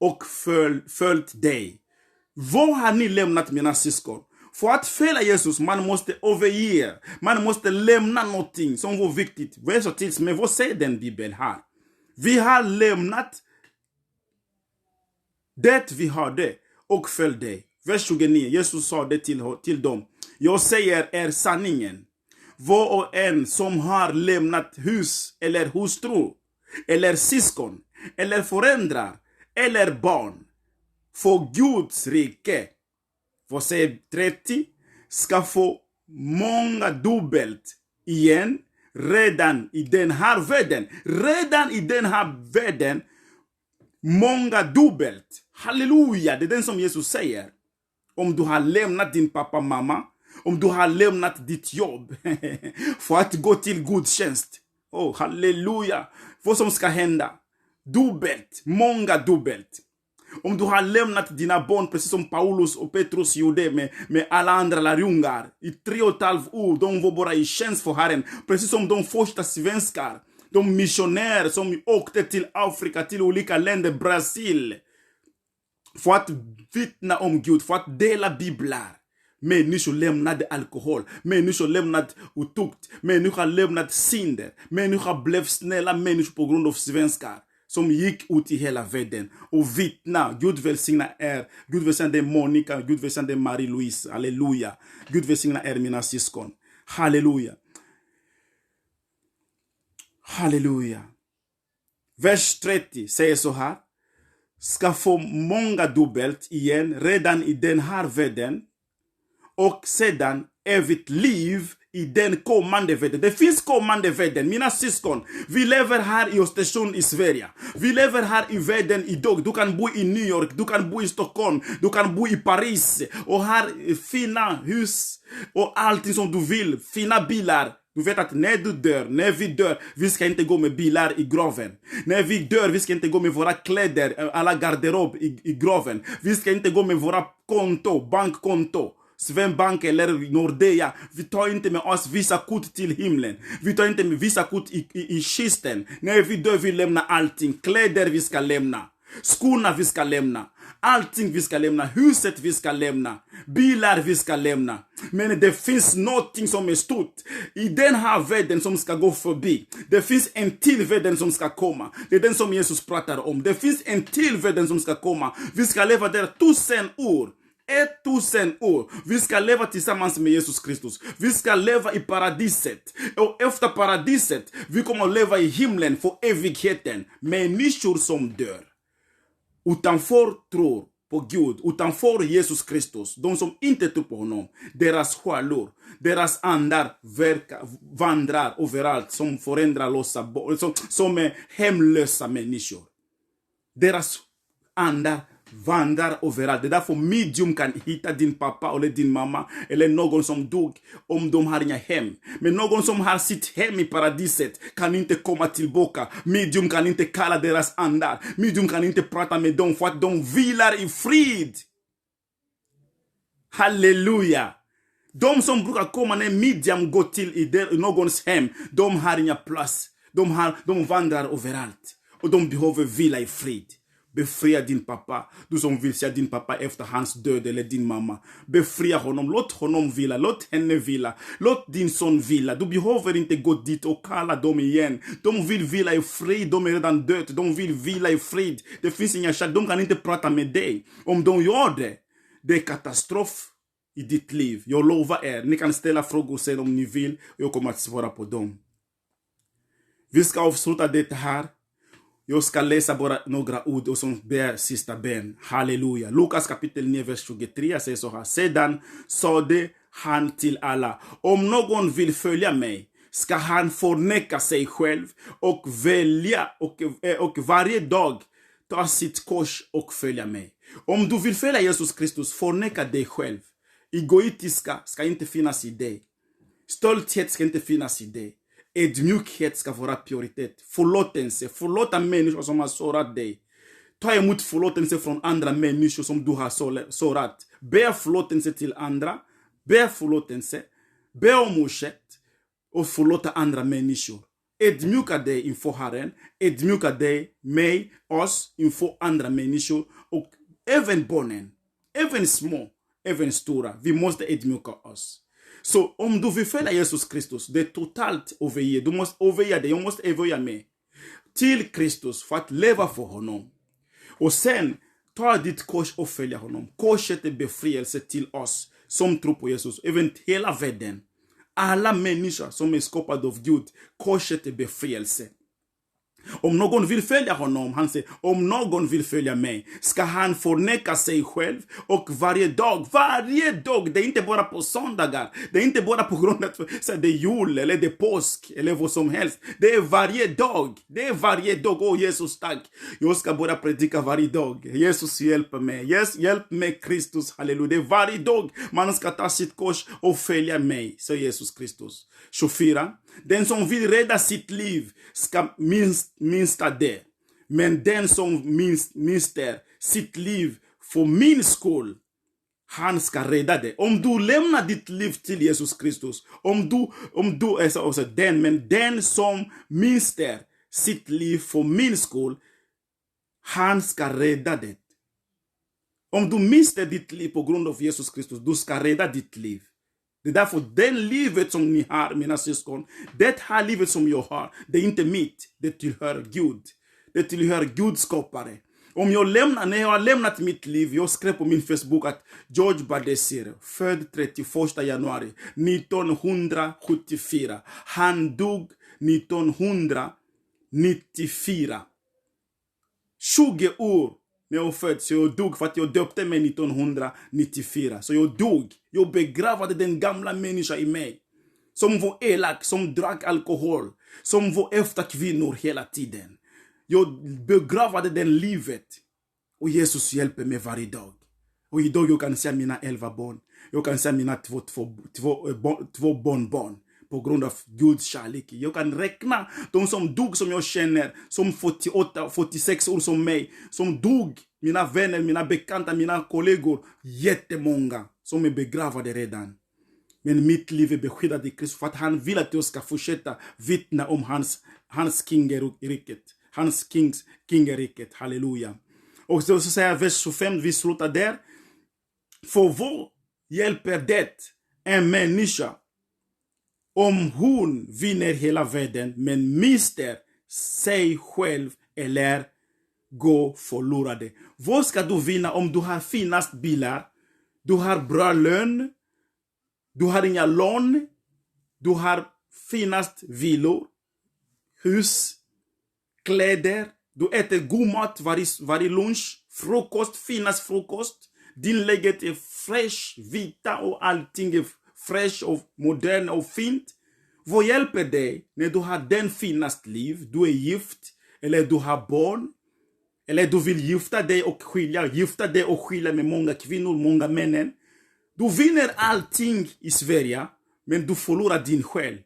Speaker 1: och följt dig. Vad har ni lämnat, mina syskon? För att följa Jesus, man måste överge. Man måste lämna någonting som var viktigt. Men vad säger den Bibeln här? Vi har lämnat det vi hade och följt dig. Vers 29, Jesus sa det till dem. Jag säger er sanningen. Var och en som har lämnat hus eller hustru eller syskon eller föräldrar eller barn för Guds rike, vad säger 30, ska få många dubbelt igen redan i den här världen. Redan i den här världen många dubbelt. Halleluja, det är den som Jesus säger. Om du har lämnat din pappa, mamma, om du har lämnat ditt jobb för att gå till gudstjänst. Oh, halleluja. Vad som ska hända? Dubbelt, många dubbelt. Om du har lämnat dina barn precis som Paulus och Petrus gjorde med alla andra lärjungar. I 3,5 år, de var bara i tjänst för Herren. Precis som de första svenskar. De missionärer som åkte till Afrika, till olika länder, Brasil. För att vittna om Gud, för att dela biblar. Människor lämnade alkohol. Människor lämnade otukt. Människor lämnade synder. Människor blev snälla människor på grund av svenskar. Som gick ut i hela världen och vittna. Gud välsigna er. Gud välsigna dig Monica. Gud välsigna dig Marie-Louise. Halleluja. Gud välsigna er mina syskon. Halleluja. Halleluja. Vers 30 säger så här. ska få många dubbelt igen redan i den här världen och sedan evigt liv i den kommande världen. Det finns kommande världen, mina syskon. Vi lever här i Östersund i Sverige. Vi lever här i världen idag. Du kan bo i New York, du kan bo i Stockholm, du kan bo i Paris. Och här fina hus och allting som du vill. Fina bilar. Du vet att när du dör, när vi dör, vi ska inte gå med bilar i graven. När vi dör, vi ska inte gå med våra kläder, alla garderob i graven. Vi ska inte gå med våra bankkonto. Svenbank eller Nordea. Vi tar inte med oss vissa kort till himlen. Vi tar inte med vissa kort i kisten. När vi dör, vi lämnar allting. Kläder vi ska lämna. Skorna vi ska lämna. Allting vi ska lämna. Huset vi ska lämna. Bilar vi ska lämna. Men det finns någonting som är stort i den här världen som ska gå förbi. Det finns en till världen som ska komma. Det är den som Jesus pratar om. Det finns en till världen som ska komma. Vi ska leva där 1000 år. 1000 år. Vi ska leva tillsammans med Jesus Kristus. Vi ska leva i paradiset. Och efter paradiset, vi kommer att leva i himlen för evigheten. Människor som dör utanför tror på Gud, utanför Jesus Kristus, de som inte tror på honom, deras själor, deras andar vandrar överallt som föräldralösa, som är hemlösa människor. Deras andar vandrar överallt. Det är därför medium kan hitta din pappa eller din mamma eller någon som dog om de har inga hem. Men någon som har sitt hem i paradiset kan inte komma tillbaka. Medium kan inte kalla deras andar. Medium kan inte prata med dem för att de vilar i frid. Halleluja! De som brukar komma när medium går till i någons hem, de har inga plats. De vandrar överallt. Och de behöver vila i frid. Befria din pappa. Du som vill se din pappa efter hans död eller din mamma. Befria honom. Låt honom vila. Låt henne vila. Låt din son vila. Du behöver inte gå dit och kalla dem igen. De vill vila i frid. De är redan död. De vill vila i frid. Det finns inga kärlek. De kan inte prata med dig. Om de gör det, det är katastrof i ditt liv. Jag lovar er. Ni kan ställa frågor sen om ni vill. Jag kommer att svara på dem. Vi ska avsluta det här. Jag ska läsa bara några ord och som ber sista bön. Halleluja. Lukas kapitel 9, vers 23 säger så här. Sedan sade han till alla. Om någon vill följa mig ska han förneka sig själv och välja och varje dag ta sitt kors och följa mig. Om du vill följa Jesus Kristus, förneka dig själv. Egoistiska ska inte finnas i dig. Stolthet ska inte finnas i dig. Ödmjukhet ska vara prioritet. Förlåtelse. Förlåta människor som har sårat dig. Ta emot förlåtelse från andra människor som du har sårat. Be förlåtelse till andra. Be förlåtelse. Be om ursäkt. Och förlåta andra människor. Ödmjuka dig inför Herren. Ödmjuka dig, mig, oss inför andra människor. Och även barnen. Även små. Även stora. Vi måste ödmjuka oss. Så om du vill följa Jesus Kristus, det är totalt överge. Du måste överge det. Jag måste överge mig till Kristus för att leva för honom. Och sen ta ditt kors och följa honom. Korset är befrielse till oss som tror på Jesus. Även hela världen. Alla människor som är skapade av Gud. Korset är befrielse. Om någon vill följa honom, han säger, om någon vill följa mig ska han förneka sig själv och varje dag, det är inte bara på söndagar, det är inte bara på grund av att det är jul eller det är påsk eller vad som helst, det är varje dag, åh Jesus tack, jag ska bara predika varje dag, Jesus hjälper mig, hjälp mig Kristus, halleluja, det är varje dag man ska ta sitt kors och följa mig, säger Jesus Kristus. 24. Den som vill rädda sitt liv ska minsta det. Men den som mister sitt liv för min skull, han ska rädda det. Om du lämnar ditt liv till Jesus Kristus, men den som mister sitt liv för min skull, han ska rädda det. Om du mister ditt liv på grund av Jesus Kristus, du ska rädda ditt liv. Det är därför den livet som ni har, mina syskon, det här livet som jag har, det är inte mitt, det tillhör Gud. Det tillhör Guds skapare. När jag har lämnat mitt liv, jag skrev på min Facebook att George Badesir, född 31 januari 1974, han dog 1994. 20 år Men jag född så jag dog för att jag döpte mig 1994. Så jag dog. Jag begravade den gamla människan i mig. Som var elak, som drack alkohol. Som var efter kvinnor hela tiden. Jag begravade den livet. Och Jesus hjälper mig varje dag. Och idag jag kan se mina 11 barn. Jag kan se mina två barnbarn. På grund av Guds kärlek. Jag kan räkna de som dog som jag känner. Som 48, 46 år som mig. Som dog. Mina vänner, mina bekanta, mina kollegor. Jättemånga som är begravade redan. Men mitt liv är beskyddat i Kristus. För att han vill att jag ska fortsätta vittna om hans kingeriket. Hans kingeriket. Halleluja. Och så säger vers 25. Vi slutar där. För vad hjälper det en människa om hon vinner hela världen men mister sig själv eller går förlorade? Vad ska du vinna om du har finast bilar, du har bra lön, du har inga lån, du har finast villor, hus, kläder, du äter god mat varje lunch, frukost, finast frukost, din lägenhet är fresh, vita och allting är fresh och modern och fint. Vad hjälper dig när du har den finaste liv? Du är gift, eller du har barn, eller du vill gifta dig och skilja med många kvinnor, många män. Du vinner allting i Sverige, men du förlorar din själ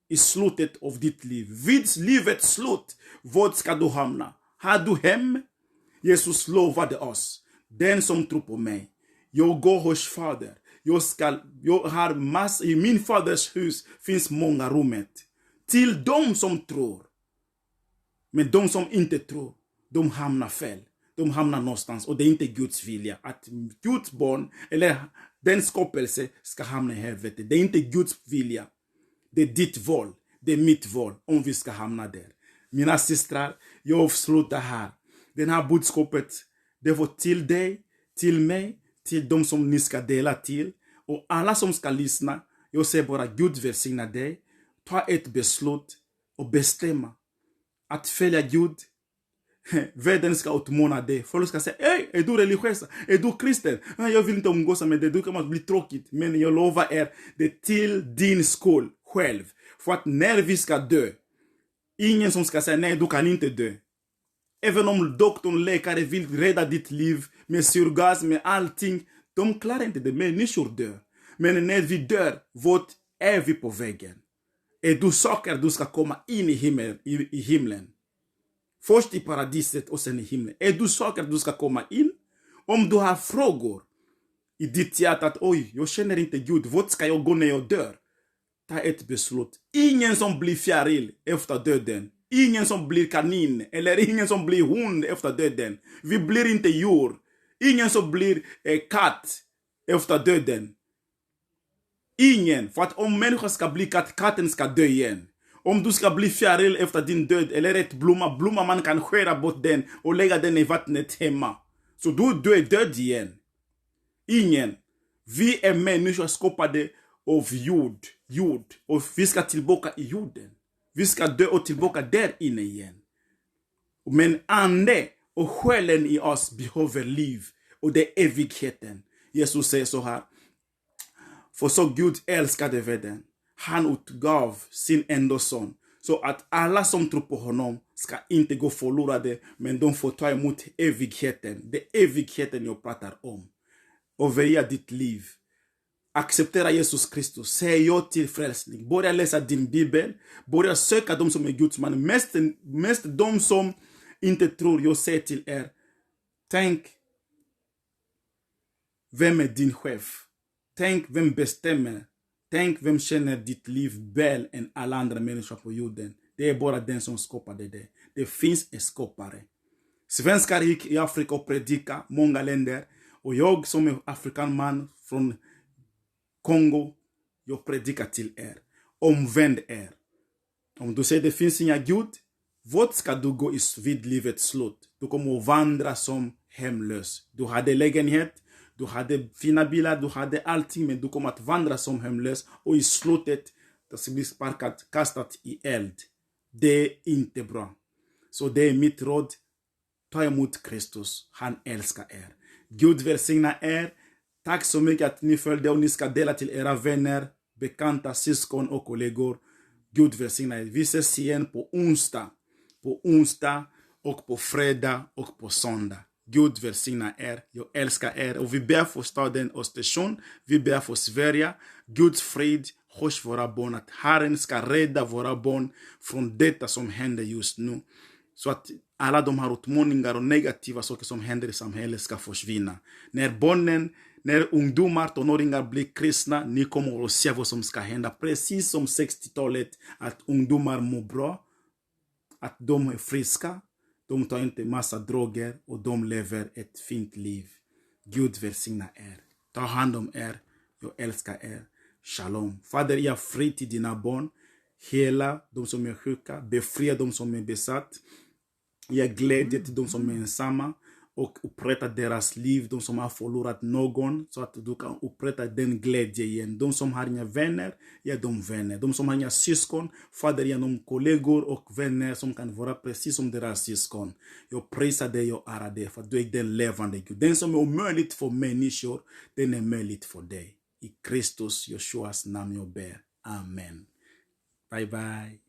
Speaker 1: i slutet av ditt liv. Vid livets slut, vad ska du hamna? Har du hem? Jesus lovade oss, den som tror på mig, jag går hos Fader. Jag har massor, i min faders hus finns många rummet. Till de som tror. Men de som inte tror, de hamnar fel. De hamnar någonstans och det är inte Guds vilja. Att Guds barn eller den skapelse ska hamna i helvete. Det är inte Guds vilja. Det är ditt val. Det är mitt val om vi ska hamna där. Mina systrar, jag slutar här. Den här budskapet, det var till dig, till mig, till de som ni ska dela till. Och alla som ska lyssna, jag säger bara Gud välsigna dig. Ta ett beslut och bestämma att följa Gud. Världen ska utmana dig. Folk ska säga, hej, är du religiös? Är du kristen? Jag vill inte umgås med dig, du kan bli tråkigt. Men jag lovar er, det är till din skull själv. För att när vi ska dö, ingen som ska säga, nej, du kan inte dö. Även om doktorn, läkare vill rädda ditt liv med surgas, med allting, de klarar inte det. Människor dör. Men när vi dör, vart är vi på vägen? Är du säker du ska komma in i himlen? Först i paradiset och sen i himlen. Är du säker du ska komma in? Om du har frågor i ditt hjärta att oj, jag känner inte Gud. Vart ska jag gå när jag dör? Ta ett beslut. Ingen som blir fjäril efter döden. Ingen som blir kanin eller ingen som blir hund efter döden. Vi blir inte djur. Ingen som blir katt efter döden. Ingen. För att om människan ska bli katt, katten ska dö igen. Om du ska bli fjäril efter din död eller ett blomma man kan skära bort den och lägga den i vattnet hemma. Så du är död igen. Ingen. Vi är människor skapade av jord. Och vi ska tillbaka i jorden. Vi ska dö och tillbaka där inne igen. Men ande och själen i oss behöver liv. Och det är evigheten. Jesus säger så här. För så Gud älskade världen. Han utgav sin enda son. Så att alla som tror på honom ska inte gå förlorade. Men de får ta emot evigheten. Det är evigheten jag pratar om. Och välja ditt liv. Acceptera Jesus Kristus. Säg ja till frälsning. Börja läsa din bibel. Börja söka de som är Guds man. Mest de som inte tror. Jag säger till er. Tänk. Vem är din chef? Tänk vem bestämmer. Tänk vem känner ditt liv väl än alla andra människor på jorden. Det är bara den som skapade det. Det finns en skapare. Svenskar gick i Afrika och predika många länder. Och jag som är afrikan man från Kongo, jag predikar till er. Omvänd er. Om du säger det finns inga Gud, vart ska du gå vid livets slut? Du kommer att vandra som hemlös. Du hade lägenhet, du hade fina bilar, du hade allting, men du kommer att vandra som hemlös. Och i slutet, du ska bli kastat i eld. Det är inte bra. Så det är mitt råd. ta emot Kristus. Han älskar er. Gud välsigna er. Tack så mycket att ni följde och ni ska dela till era vänner, bekanta, syskon och kollegor. Gud välsigna er. Vi ses igen på onsdag. På onsdag och på fredag och på söndag. Gud välsigna er. Jag älskar er. Och vi ber för staden Östersund. Vi ber för Sverige. Guds frid hos våra barn. Att Herren ska rädda våra barn från detta som händer just nu. Så att alla de här utmaningar och negativa saker som händer i samhället ska försvinna. När ungdomar, tonåringar blir kristna, ni kommer att se vad som ska hända. Precis som 60-talet, att ungdomar mår bra, att de är friska, de tar inte massa droger och de lever ett fint liv. Gud välsigna er. Ta hand om er. Jag älskar er. Shalom. Fader, jag fri till dina barn. Hela de som är sjuka. Befria de som är besatt. Jag glädje till de som är ensamma. Och upprätta deras liv. De som har förlorat någon. Så att du kan upprätta den glädje igen. De som har inga vänner. Ge dem vänner. De som har inga syskon. Fader, genom kollegor och vänner som kan vara precis som deras syskon. Jag prisar dig och ärar dig. För du är den levande Gud. Den som är omöjligt för människor. Den är möjligt för dig. I Kristus, Joshuas namn jag ber. Amen. Bye bye.